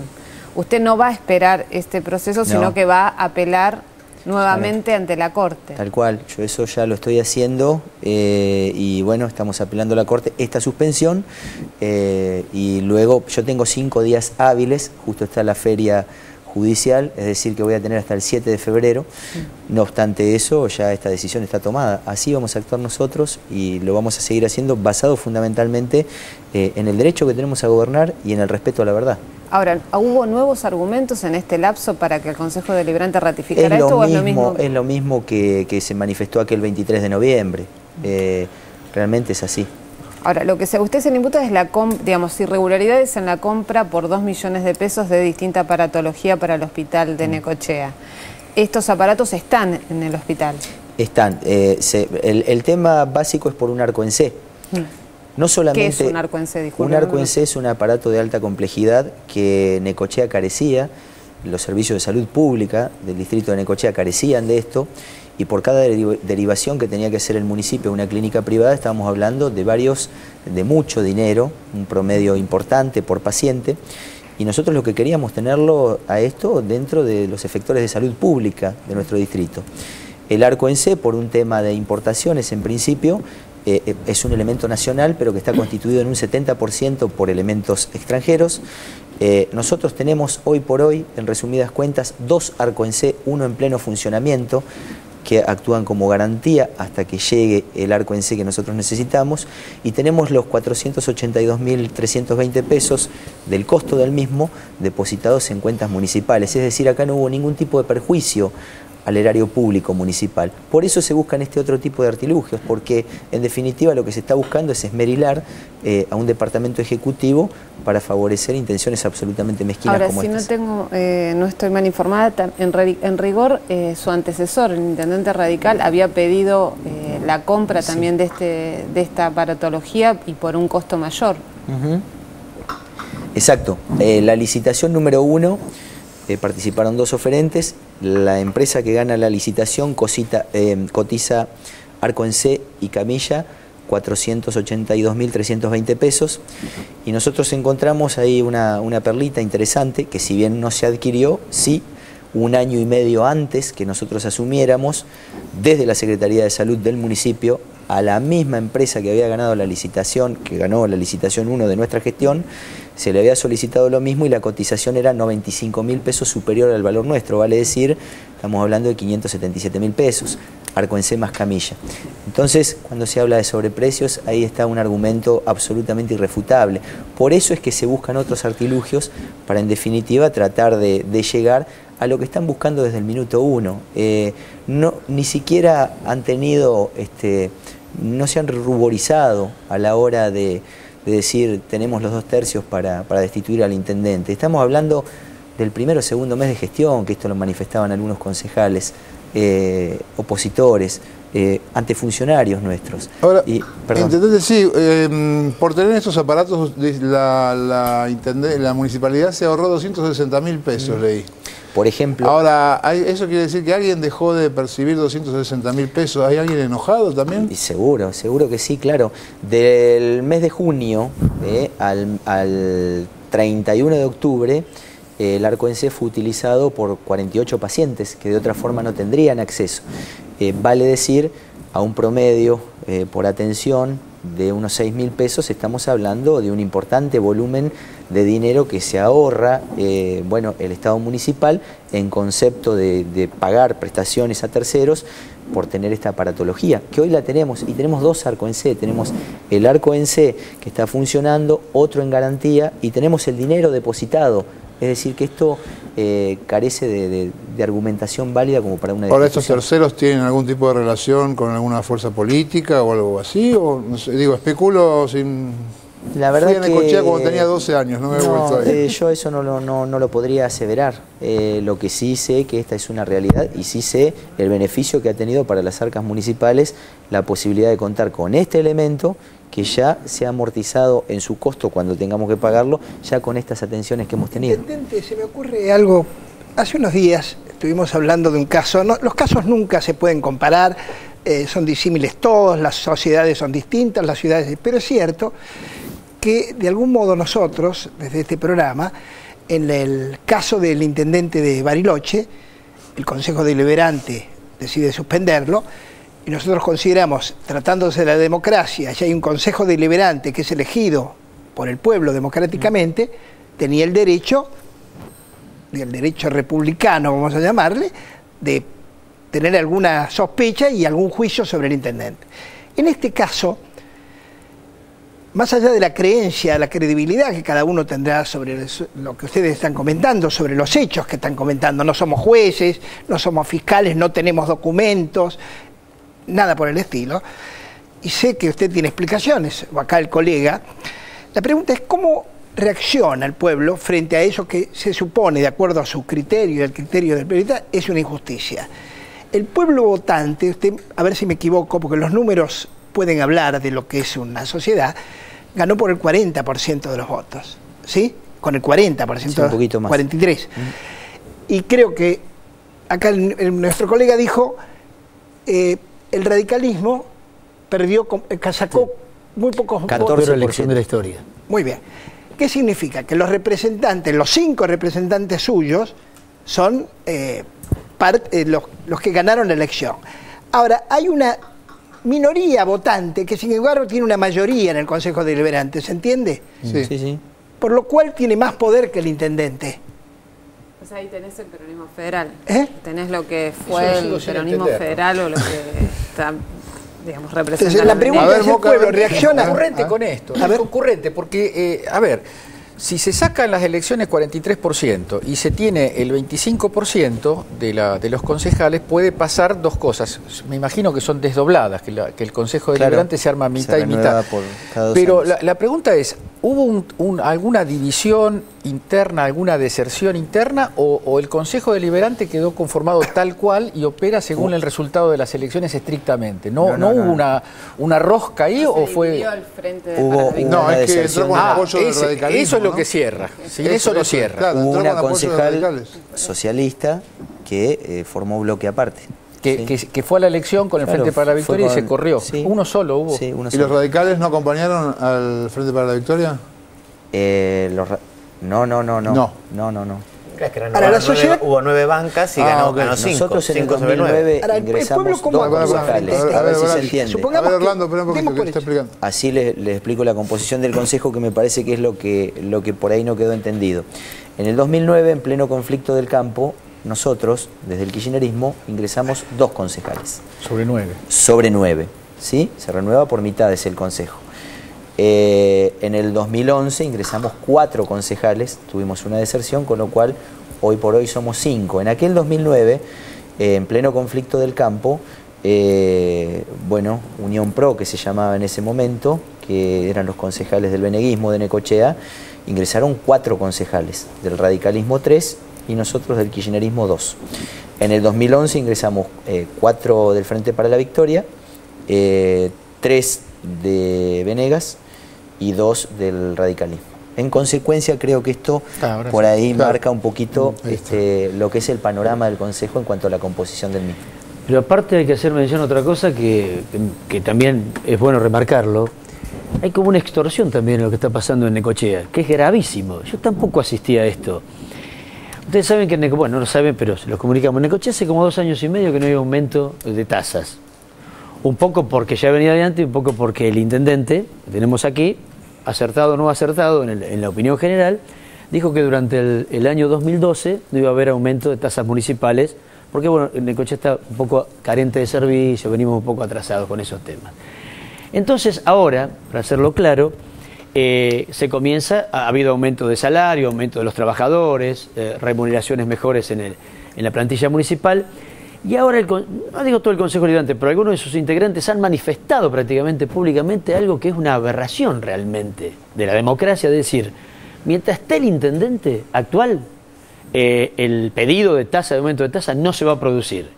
usted no va a esperar este proceso, sino que va a apelar nuevamente ante la Corte. Tal cual, yo eso ya lo estoy haciendo y bueno, estamos apelando a la Corte esta suspensión y luego yo tengo 5 días hábiles, justo está la feria judicial, es decir que voy a tener hasta el 7 de febrero, no obstante eso ya esta decisión está tomada, así vamos a actuar nosotros y lo vamos a seguir haciendo basado fundamentalmente en el derecho que tenemos a gobernar y en el respeto a la verdad. Ahora, ¿hubo nuevos argumentos en este lapso para que el Consejo Deliberante ratificara esto o es lo mismo? Es lo mismo que se manifestó aquel 23 de noviembre, realmente es así. Ahora, lo que usted se le imputa es digamos, irregularidades en la compra por 2 millones de pesos de distinta aparatología para el hospital de Necochea. ¿Estos aparatos están en el hospital? Están. El tema básico es por un arco en C. No solamente, ¿qué es un arco en C? Disculpe, un arco en C es un aparato de alta complejidad que Necochea carecía, los servicios de salud pública del distrito de Necochea carecían de esto, y por cada derivación que tenía que hacer el municipio a una clínica privada estábamos hablando de mucho dinero, un promedio importante por paciente, y nosotros lo que queríamos tenerlo a esto dentro de los efectores de salud pública de nuestro distrito. El arco en C, por un tema de importaciones en principio, es un elemento nacional, pero que está constituido en un 70% por elementos extranjeros. Nosotros tenemos hoy por hoy, en resumidas cuentas, 2 arco en C, uno en pleno funcionamiento, que actúan como garantía hasta que llegue el arco en C que nosotros necesitamos, y tenemos los 482.320 pesos del costo del mismo depositados en cuentas municipales. Es decir, acá no hubo ningún tipo de perjuicio al erario público municipal. Por eso se buscan este otro tipo de artilugios, porque en definitiva lo que se está buscando es esmerilar a un departamento ejecutivo para favorecer intenciones absolutamente mezquinas como estas. Ahora, si no estoy mal informada, en rigor su antecesor, el intendente radical, había pedido la compra también de esta aparatología y por un costo mayor. Exacto. La licitación número 1 participaron 2 oferentes. La empresa que gana la licitación cotiza arco en C y camilla 482.320 pesos, y nosotros encontramos ahí una perlita interesante que, si bien no se adquirió, sí, 1 año y medio antes que nosotros asumiéramos, desde la Secretaría de Salud del municipio, a la misma empresa que había ganado la licitación, que ganó la licitación 1 de nuestra gestión, se le había solicitado lo mismo y la cotización era 95.000 pesos superior al valor nuestro, vale decir, estamos hablando de 577.000 pesos, arco en C más camilla. Entonces, cuando se habla de sobreprecios, ahí está un argumento absolutamente irrefutable. Por eso es que se buscan otros artilugios para, en definitiva, tratar de llegar a lo que están buscando desde el minuto 1. Ni siquiera han tenido, no se han ruborizado a la hora de decir tenemos los 2/3 para destituir al intendente. Estamos hablando del primero o segundo mes de gestión, que esto lo manifestaban algunos concejales, opositores, ante funcionarios nuestros. Ahora, intendente, sí, por tener estos aparatos la municipalidad se ahorró 260.000 pesos, leí. Por ejemplo. Ahora, ¿eso quiere decir que alguien dejó de percibir 260.000 pesos? ¿Hay alguien enojado también? Y seguro que sí, claro. Del mes de junio al 31 de octubre, el arco en C fue utilizado por 48 pacientes que de otra forma no tendrían acceso. Vale decir, a un promedio por atención de unos 6.000 pesos, estamos hablando de un importante volumen de dinero que se ahorra el Estado municipal en concepto de pagar prestaciones a terceros por tener esta aparatología, que hoy la tenemos, y tenemos 2 arco en C. Tenemos el arco en C que está funcionando, otro en garantía, y tenemos el dinero depositado. Es decir, que esto carece de argumentación válida como para una ¿Ahora estos terceros tienen algún tipo de relación con alguna fuerza política o algo así? O, no sé, digo, especulo sin... La verdad fui a Necochea cuando tenía 12 años, no me he vuelto ahí. Yo eso no lo podría aseverar. Lo que sí sé que esta es una realidad, y sí sé el beneficio que ha tenido para las arcas municipales la posibilidad de contar con este elemento que ya se ha amortizado en su costo cuando tengamos que pagarlo, ya con estas atenciones que hemos tenido. Intendente, se me ocurre algo. Hace unos días estuvimos hablando de un caso, los casos nunca se pueden comparar, son disímiles todos, las sociedades son distintas, las ciudades, pero es cierto que de algún modo nosotros, desde este programa, En el caso del intendente de Bariloche, el Consejo Deliberante decide suspenderlo y nosotros consideramos, tratándose de la democracia, ya hay un Consejo Deliberante que es elegido por el pueblo democráticamente, tenía el derecho republicano, vamos a llamarle, de tener alguna sospecha y algún juicio sobre el intendente. En este caso, más allá de la creencia, la credibilidad que cada uno tendrá sobre lo que ustedes están comentando, sobre los hechos que están comentando, no somos jueces, no somos fiscales, no tenemos documentos, nada por el estilo, y sé que usted tiene explicaciones, o acá el colega. La pregunta es cómo reacciona el pueblo frente a eso que se supone, de acuerdo a su criterio y al criterio del periodista, es una injusticia. El pueblo votante, usted, a ver si me equivoco, porque los números pueden hablar de lo que es una sociedad, ganó por el 40% de los votos, ¿sí? Con el 40%, sí, un poquito más. 43%. Y creo que acá nuestro colega dijo, el radicalismo sacó muy pocos votos. 14% elección de la historia. Muy bien. ¿Qué significa? Que los representantes, los 5 representantes suyos, son los que ganaron la elección. Ahora, hay una minoría votante que sin embargo tiene una mayoría en el Consejo Deliberante, ¿se entiende? Sí. Sí, sí. Por lo cual tiene más poder que el intendente. Pues ahí tenés el peronismo federal. Tenés lo que fue el peronismo federal o lo que está, digamos, representando. Entonces, la pregunta es, ¿el pueblo reacciona? Es concurrente con esto, es concurrente porque, a ver, si se sacan las elecciones 43% y se tiene el 25% de los concejales, puede pasar dos cosas. Me imagino que son desdobladas, que el Consejo Deliberante se arma mitad y mitad. Pero la pregunta es, ¿hubo alguna división interna, alguna deserción interna o el Consejo Deliberante quedó conformado tal cual y opera según el resultado de las elecciones estrictamente? ¿No hubo una rosca ahí o fue...? No, es que entró con apoyo del radicalismo. Eso es lo que cierra. Sin eso no cierra. Claro, hubo una con concejal socialista que formó bloque aparte. Que fue a la elección con el Frente para la Victoria y se corrió. Sí. Uno solo hubo. Sí, uno ¿Y solo. los radicales no acompañaron al Frente para la Victoria? No. Ahora, la sociedad... hubo 9 bancas y ganó 5. Nosotros en el 2009 ingresamos 2 concejales. A ver si se entiende. A ver, Orlando, espera un poquito que está explicando. Así les explico la composición del Consejo, que me parece que es lo que por ahí no quedó entendido. En el 2009, en pleno conflicto del campo, nosotros, desde el kirchnerismo, ingresamos 2 concejales. Sobre 9. ¿Sí? Se renueva por mitades el Consejo. En el 2011 ingresamos 4 concejales, tuvimos una deserción, con lo cual hoy por hoy somos 5. En aquel 2009, en pleno conflicto del campo, Unión Pro, que se llamaba en ese momento, que eran los concejales del beneguismo de Necochea, ingresaron 4 concejales, del radicalismo 3 y nosotros del kirchnerismo 2. En el 2011 ingresamos 4 del Frente para la Victoria, 3 de Venegas y 2 del radicalismo. En consecuencia, creo que esto por ahí marca un poquito lo que es el panorama del Consejo en cuanto a la composición del mismo. Pero aparte hay que hacer mención a otra cosa que también es bueno remarcarlo. Hay como una extorsión también en lo que está pasando en Necochea, que es gravísimo. Yo tampoco asistí a esto. Ustedes saben que no lo saben, pero se los comunicamos. En Necochea hace como 2 años y medio que no hay aumento de tasas. Un poco porque ya venía de antes, un poco porque el intendente que tenemos aquí, acertado o no acertado en la opinión general, dijo que durante el año 2012 no iba a haber aumento de tasas municipales, porque Necochea está un poco carente de servicio, venimos un poco atrasados con esos temas. Entonces ahora, para hacerlo claro, ha habido aumento de salario, aumento de los trabajadores, remuneraciones mejores en la plantilla municipal. Y ahora, no digo todo el Consejo Deliberante, pero algunos de sus integrantes han manifestado prácticamente públicamente algo que es una aberración realmente de la democracia, es decir, mientras esté el intendente actual, el pedido de tasa, de aumento de tasa, no se va a producir.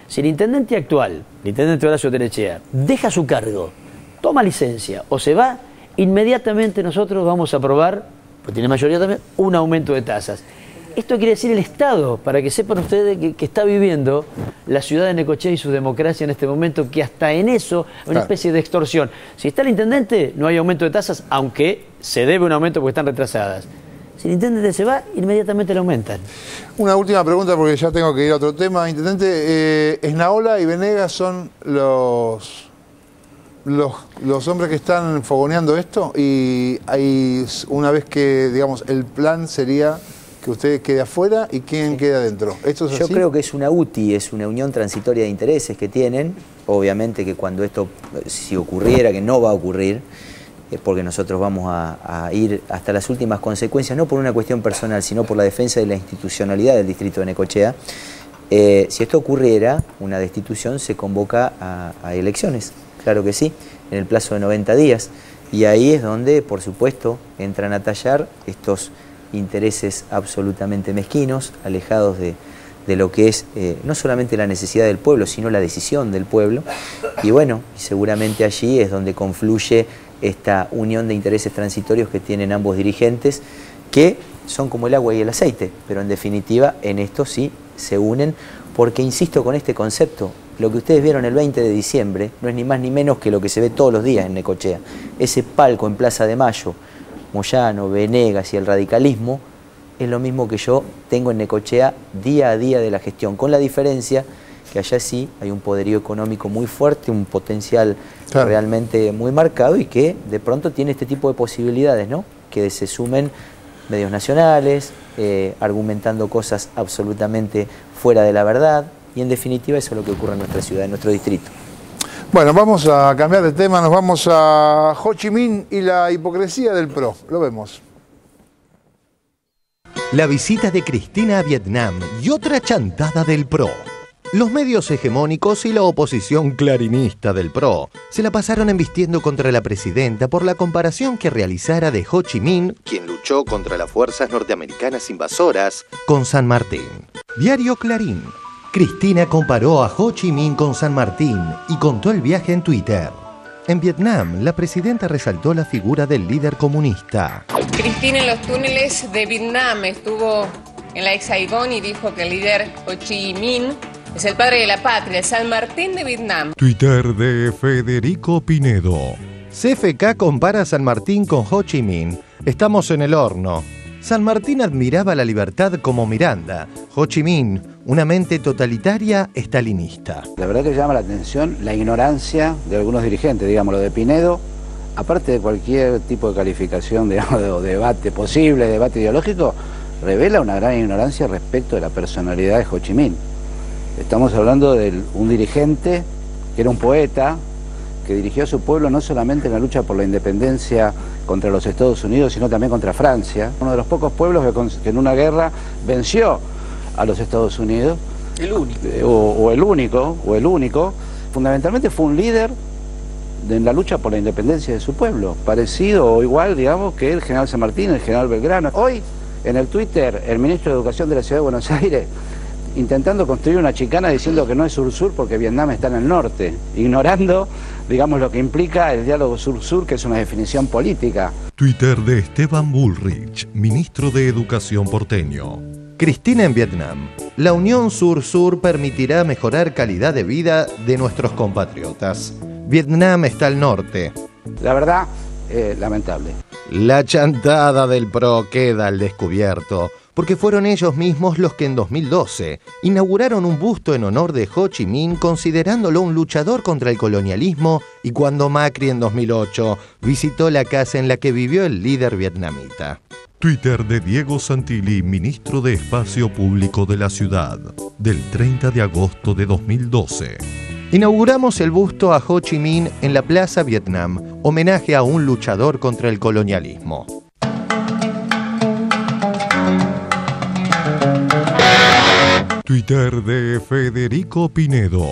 Si el intendente actual, el intendente Horacio Telechea, deja su cargo, toma licencia o se va, inmediatamente nosotros vamos a aprobar, porque tiene mayoría también, un aumento de tasas. Esto quiere decir el Estado, para que sepan ustedes que está viviendo la ciudad de Necochea y su democracia en este momento, que hasta en eso hay una especie de extorsión. Si está el intendente, no hay aumento de tasas, aunque se debe un aumento porque están retrasadas. Si el intendente se va, inmediatamente le aumentan. Una última pregunta porque ya tengo que ir a otro tema. Intendente, Esnaola y Venegas son los hombres que están fogoneando esto, y hay, una vez que, digamos, el plan sería que usted quede afuera y quién queda adentro. ¿Esto es así? Yo creo que es una UTI, es una unión transitoria de intereses que tienen. Obviamente que cuando esto, si ocurriera, que no va a ocurrir, porque nosotros vamos a ir hasta las últimas consecuencias, no por una cuestión personal, sino por la defensa de la institucionalidad del distrito de Necochea. Si esto ocurriera, una destitución se convoca a elecciones, claro que sí, en el plazo de 90 días. Y ahí es donde, por supuesto, entran a tallar estos intereses absolutamente mezquinos, alejados de lo que es no solamente la necesidad del pueblo, sino la decisión del pueblo. Y bueno, seguramente allí es donde confluye esta unión de intereses transitorios que tienen ambos dirigentes, que son como el agua y el aceite, pero en definitiva en esto sí se unen, porque insisto con este concepto, lo que ustedes vieron el 20 de diciembre no es ni más ni menos que lo que se ve todos los días en Necochea. Ese palco en Plaza de Mayo, Moyano, Venegas y el radicalismo, es lo mismo que yo tengo en Necochea día a día de la gestión, con la diferencia que allá sí hay un poderío económico muy fuerte, un potencial realmente muy marcado, y que de pronto tiene este tipo de posibilidades, ¿no? Que se sumen medios nacionales, argumentando cosas absolutamente fuera de la verdad, y en definitiva eso es lo que ocurre en nuestra ciudad, en nuestro distrito. Bueno, vamos a cambiar de tema, nos vamos a Ho Chi Minh y la hipocresía del PRO. Lo vemos. La visita de Cristina a Vietnam y otra chantada del PRO. Los medios hegemónicos y la oposición clarinista del PRO se la pasaron embistiendo contra la presidenta por la comparación que realizara de Ho Chi Minh, quien luchó contra las fuerzas norteamericanas invasoras, con San Martín. Diario Clarín. Cristina comparó a Ho Chi Minh con San Martín y contó el viaje en Twitter. En Vietnam, la presidenta resaltó la figura del líder comunista. Cristina en los túneles de Vietnam estuvo en la ex Saigon y dijo que el líder Ho Chi Minh es el padre de la patria, el San Martín de Vietnam. Twitter de Federico Pinedo. CFK compara a San Martín con Ho Chi Minh. Estamos en el horno. San Martín admiraba la libertad como Miranda. Ho Chi Minh, una mente totalitaria estalinista. La verdad que llama la atención la ignorancia de algunos dirigentes, digamos, lo de Pinedo, aparte de cualquier tipo de calificación, digamos, de debate posible, debate ideológico, revela una gran ignorancia respecto de la personalidad de Ho Chi Minh. Estamos hablando de un dirigente que era un poeta, que dirigió a su pueblo no solamente en la lucha por la independencia contra los Estados Unidos, sino también contra Francia. Uno de los pocos pueblos que en una guerra venció a los Estados Unidos. El único. O el único. Fundamentalmente fue un líder en la lucha por la independencia de su pueblo. Parecido o igual, digamos, que el general San Martín, el general Belgrano. Hoy, en el Twitter, el ministro de Educación de la Ciudad de Buenos Aires intentando construir una chicana diciendo que no es sur-sur porque Vietnam está en el norte, ignorando, digamos, lo que implica el diálogo sur-sur, que es una definición política. Twitter de Esteban Bullrich, ministro de Educación porteño. Cristina en Vietnam. La unión sur-sur permitirá mejorar calidad de vida de nuestros compatriotas. Vietnam está al norte. La verdad, lamentable. La chantada del PRO queda al descubierto, porque fueron ellos mismos los que en 2012 inauguraron un busto en honor de Ho Chi Minh, considerándolo un luchador contra el colonialismo, y cuando Macri en 2008 visitó la casa en la que vivió el líder vietnamita. Twitter de Diego Santilli, ministro de Espacio Público de la ciudad, del 30 de agosto de 2012. Inauguramos el busto a Ho Chi Minh en la Plaza Vietnam, homenaje a un luchador contra el colonialismo. Twitter de Federico Pinedo.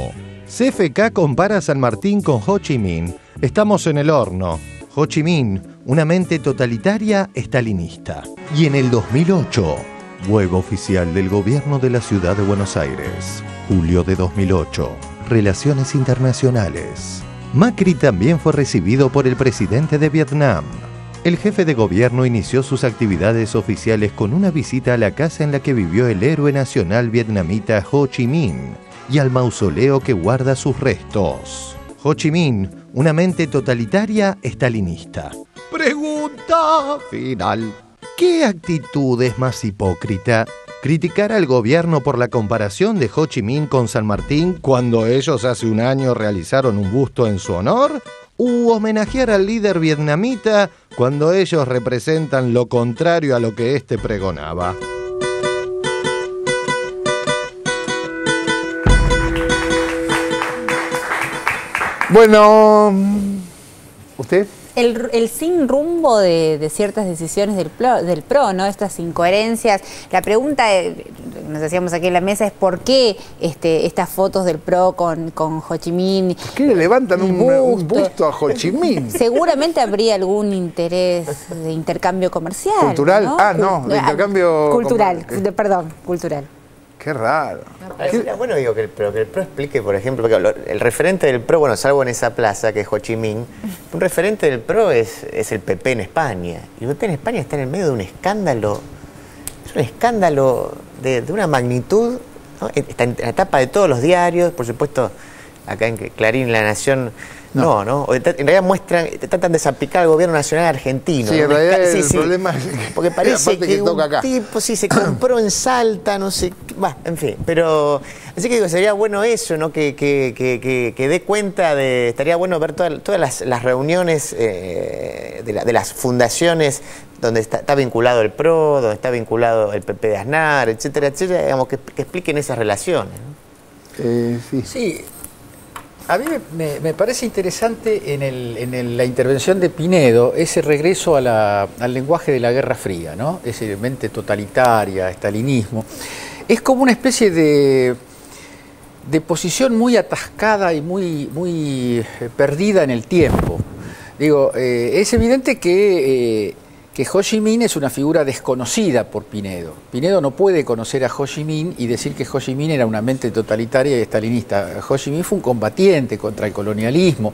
CFK compara a San Martín con Ho Chi Minh. Estamos en el horno. Ho Chi Minh, una mente totalitaria estalinista. Y en el 2008, web oficial del gobierno de la ciudad de Buenos Aires. Julio de 2008. Relaciones internacionales. Macri también fue recibido por el presidente de Vietnam. El jefe de gobierno inició sus actividades oficiales con una visita a la casa en la que vivió el héroe nacional vietnamita Ho Chi Minh y al mausoleo que guarda sus restos. Ho Chi Minh, una mente totalitaria estalinista. Pregunta final. ¿Qué actitud es más hipócrita? ¿Criticar al gobierno por la comparación de Ho Chi Minh con San Martín cuando ellos hace un año realizaron un busto en su honor? ¿U homenajear al líder vietnamita cuando ellos representan lo contrario a lo que éste pregonaba? Bueno, ¿usted? El sin rumbo de ciertas decisiones del PRO, ¿no? Estas incoherencias. La pregunta nos hacíamos aquí en la mesa es ¿por qué estas fotos del PRO con Ho Chi Minh? ¿Por qué le levantan un busto a Ho Chi Minh? Seguramente habría algún interés de intercambio comercial. ¿Cultural? ¿No? De intercambio... Cultural, perdón, cultural. Qué raro. Sería bueno, digo, que el PRO explique, por ejemplo, porque el referente del PRO, bueno, salvo en esa plaza, que es Ho Chi Minh, un referente del PRO es el PP en España. Y el PP en España está en el medio de un escándalo, es un escándalo de una magnitud, ¿no? Está en la tapa de todos los diarios, por supuesto, acá en Clarín, La Nación... No. En realidad tratan de salpicar al gobierno nacional argentino. Sí, en realidad el problema es porque parece que un tipo se compró en Salta, no sé, en fin. Pero así que digo, sería bueno eso, ¿no? Que dé cuenta de, estaría bueno ver todas las reuniones de las fundaciones donde está vinculado el PRO, donde está vinculado el PP de Aznar, etcétera, etcétera, digamos, que expliquen esas relaciones, ¿no? Sí. A mí me parece interesante en la intervención de Pinedo ese regreso al lenguaje de la Guerra Fría, ¿no? Ese mente totalitaria, estalinismo. Es como una especie de posición muy atascada y muy perdida en el tiempo. Digo, es evidente que Ho Chi Minh es una figura desconocida por Pinedo. Pinedo no puede conocer a Ho Chi Minh y decir que Ho Chi Minh era una mente totalitaria y estalinista. Ho Chi Minh fue un combatiente contra el colonialismo.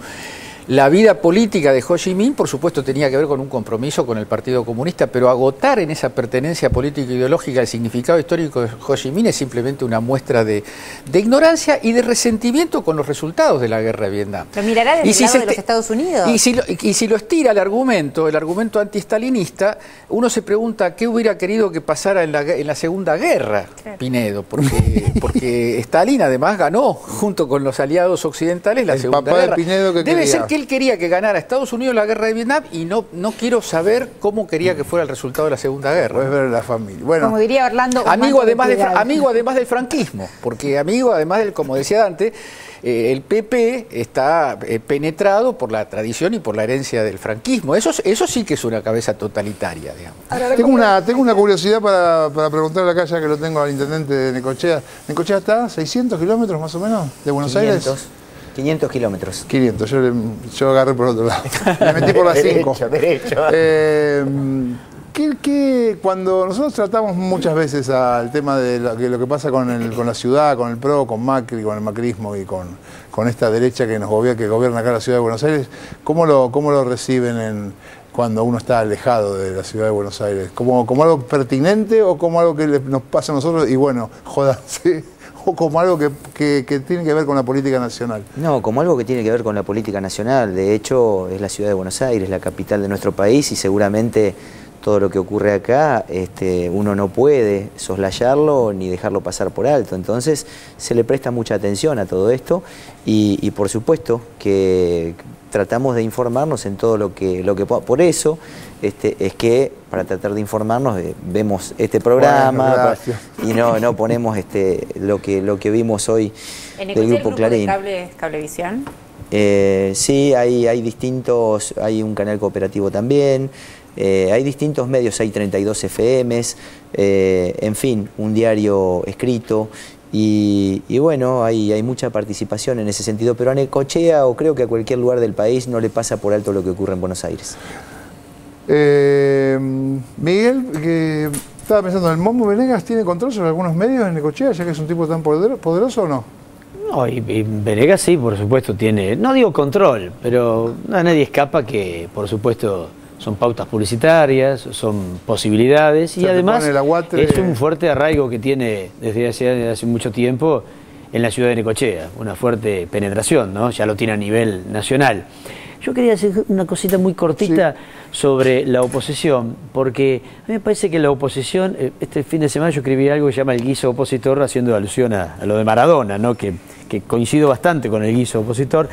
La vida política de Ho Chi Minh, por supuesto, tenía que ver con un compromiso con el Partido Comunista, pero agotar en esa pertenencia política e ideológica el significado histórico de Ho Chi Minh es simplemente una muestra de ignorancia y de resentimiento con los resultados de la guerra de Vietnam. Lo mirará desde el lado de los Estados Unidos. Y si lo estira el argumento antiestalinista, uno se pregunta qué hubiera querido que pasara en la Segunda Guerra, claro. Pinedo, porque Stalin además ganó, junto con los aliados occidentales, la Segunda Guerra. Debe ser que él quería que ganara Estados Unidos la guerra de Vietnam y no quiero saber cómo quería que fuera el resultado de la Segunda Guerra. Puedes ver la familia. Bueno, como diría Orlando, amigo además del franquismo, porque amigo además del, como decía Dante, el PP está penetrado por la tradición y por la herencia del franquismo. Eso sí que es una cabeza totalitaria, digamos. Ahora, tengo una curiosidad para preguntarle acá, ya que lo tengo al intendente de Necochea. ¿Necochea está a 600 kilómetros más o menos de Buenos Aires? 500 kilómetros. 500, yo agarré por otro lado. Me metí por las 5. Derecho. Cuando nosotros tratamos muchas veces al tema de lo que pasa con la ciudad, con el PRO, con Macri, con el macrismo y con esta derecha que gobierna acá la ciudad de Buenos Aires, ¿cómo lo reciben cuando uno está alejado de la ciudad de Buenos Aires? ¿Como algo pertinente o como algo que nos pasa a nosotros y bueno, jódanse? ¿O como algo que tiene que ver con la política nacional? No, como algo que tiene que ver con la política nacional. De hecho, es la ciudad de Buenos Aires, la capital de nuestro país, y seguramente todo lo que ocurre acá uno no puede soslayarlo ni dejarlo pasar por alto. Entonces se le presta mucha atención a todo esto y por supuesto que tratamos de informarnos en todo lo que por eso es que para tratar de informarnos vemos este programa y no ponemos lo que vimos hoy del Grupo Clarín. Cablevisión. Sí, hay distintos, hay un canal cooperativo también, hay distintos medios, hay 32 FMs, en fin, un diario escrito. Y bueno, hay mucha participación en ese sentido, pero a Necochea o creo que a cualquier lugar del país no le pasa por alto lo que ocurre en Buenos Aires. Miguel, que estaba pensando, ¿el Mombo Venegas tiene control sobre algunos medios en Necochea, ya que es un tipo tan poderoso o no? No, y Venegas sí, por supuesto, tiene, no digo control, pero nadie escapa que, por supuesto, son pautas publicitarias, son posibilidades y además es un fuerte arraigo que tiene desde hace mucho tiempo en la ciudad de Necochea, una fuerte penetración, ¿no? Ya lo tiene a nivel nacional. Yo quería decir una cosita muy cortita sobre la oposición, porque a mí me parece que la oposición, este fin de semana yo escribí algo que se llama el guiso opositor, haciendo alusión a lo de Maradona, ¿no? que coincido bastante con el guiso opositor,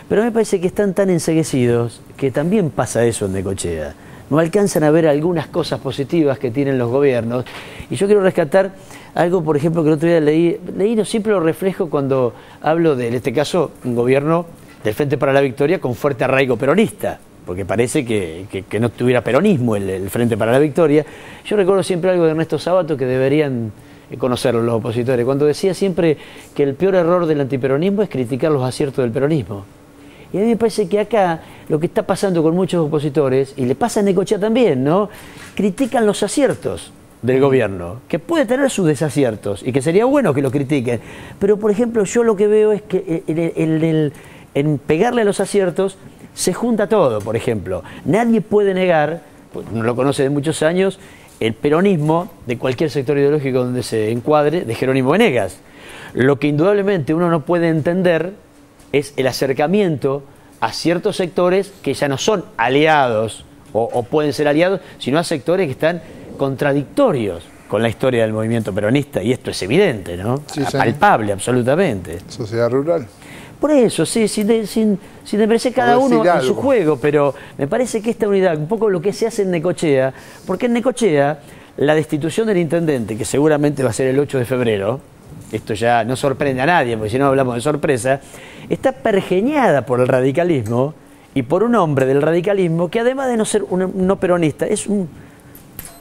pero a mí me parece que están tan enceguecidos que también pasa eso en Necochea. No alcanzan a ver algunas cosas positivas que tienen los gobiernos. Y yo quiero rescatar algo, por ejemplo, que el otro día leí, no siempre lo reflejo cuando hablo de, en este caso, un gobierno del Frente para la Victoria con fuerte arraigo peronista, porque parece que no tuviera peronismo el Frente para la Victoria. Yo recuerdo siempre algo de Ernesto Sábato que deberían conocerlo los opositores, cuando decía siempre que el peor error del antiperonismo es criticar los aciertos del peronismo. Y a mí me parece que acá lo que está pasando con muchos opositores, y le pasa a Necochea también, ¿no? Critican los aciertos del gobierno, que puede tener sus desaciertos, y que sería bueno que lo critiquen. Pero, por ejemplo, yo lo que veo es que en pegarle a los aciertos se junta todo, por ejemplo. Nadie puede negar, pues uno lo conoce de muchos años, el peronismo de cualquier sector ideológico donde se encuadre de Jerónimo Venegas. Lo que indudablemente uno no puede entender es el acercamiento a ciertos sectores que ya no son aliados o pueden ser aliados, sino a sectores que están contradictorios con la historia del movimiento peronista, y esto es evidente, ¿no? Sí, palpable, absolutamente. Sociedad rural. Por eso, sí, sin desmerecer cada uno en su juego, pero me parece que esta unidad, un poco lo que se hace en Necochea, porque en Necochea la destitución del intendente, que seguramente va a ser el 8 de febrero, esto ya no sorprende a nadie, porque si no hablamos de sorpresa, está pergeñada por el radicalismo y por un hombre del radicalismo que, además de no ser un no peronista, es un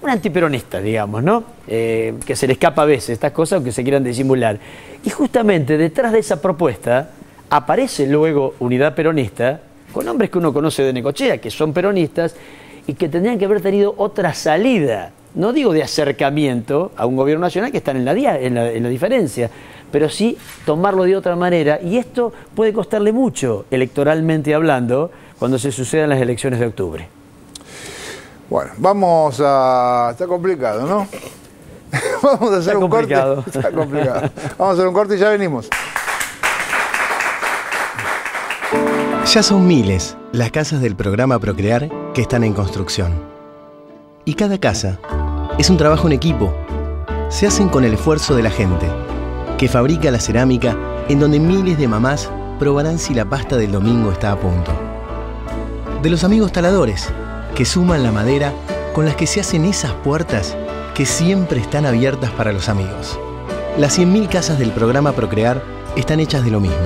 antiperonista, digamos, ¿no? Que se le escapa a veces estas cosas, aunque se quieran disimular. Y justamente detrás de esa propuesta aparece luego Unidad Peronista, con hombres que uno conoce de Necochea, que son peronistas y que tendrían que haber tenido otra salida. No digo de acercamiento a un gobierno nacional, que están en la diferencia, pero sí tomarlo de otra manera, y esto puede costarle mucho, electoralmente hablando, cuando se sucedan las elecciones de octubre. Bueno, vamos a... Está complicado, ¿no? Vamos a hacer un corte. Está complicado. Vamos a hacer un corte y ya venimos. Ya son miles las casas del programa Procrear que están en construcción. Y cada casa es un trabajo en equipo. Se hacen con el esfuerzo de la gente, que fabrica la cerámica en donde miles de mamás probarán si la pasta del domingo está a punto. De los amigos taladores, que suman la madera con las que se hacen esas puertas que siempre están abiertas para los amigos. Las 100.000 casas del programa Procrear están hechas de lo mismo,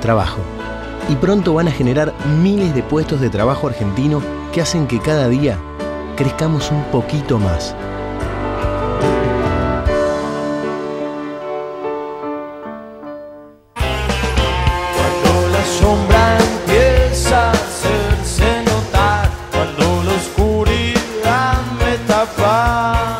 trabajo. Y pronto van a generar miles de puestos de trabajo argentino que hacen que cada día crezcamos un poquito más. Cuando la sombra empieza a hacerse notar, cuando la oscuridad me tapa.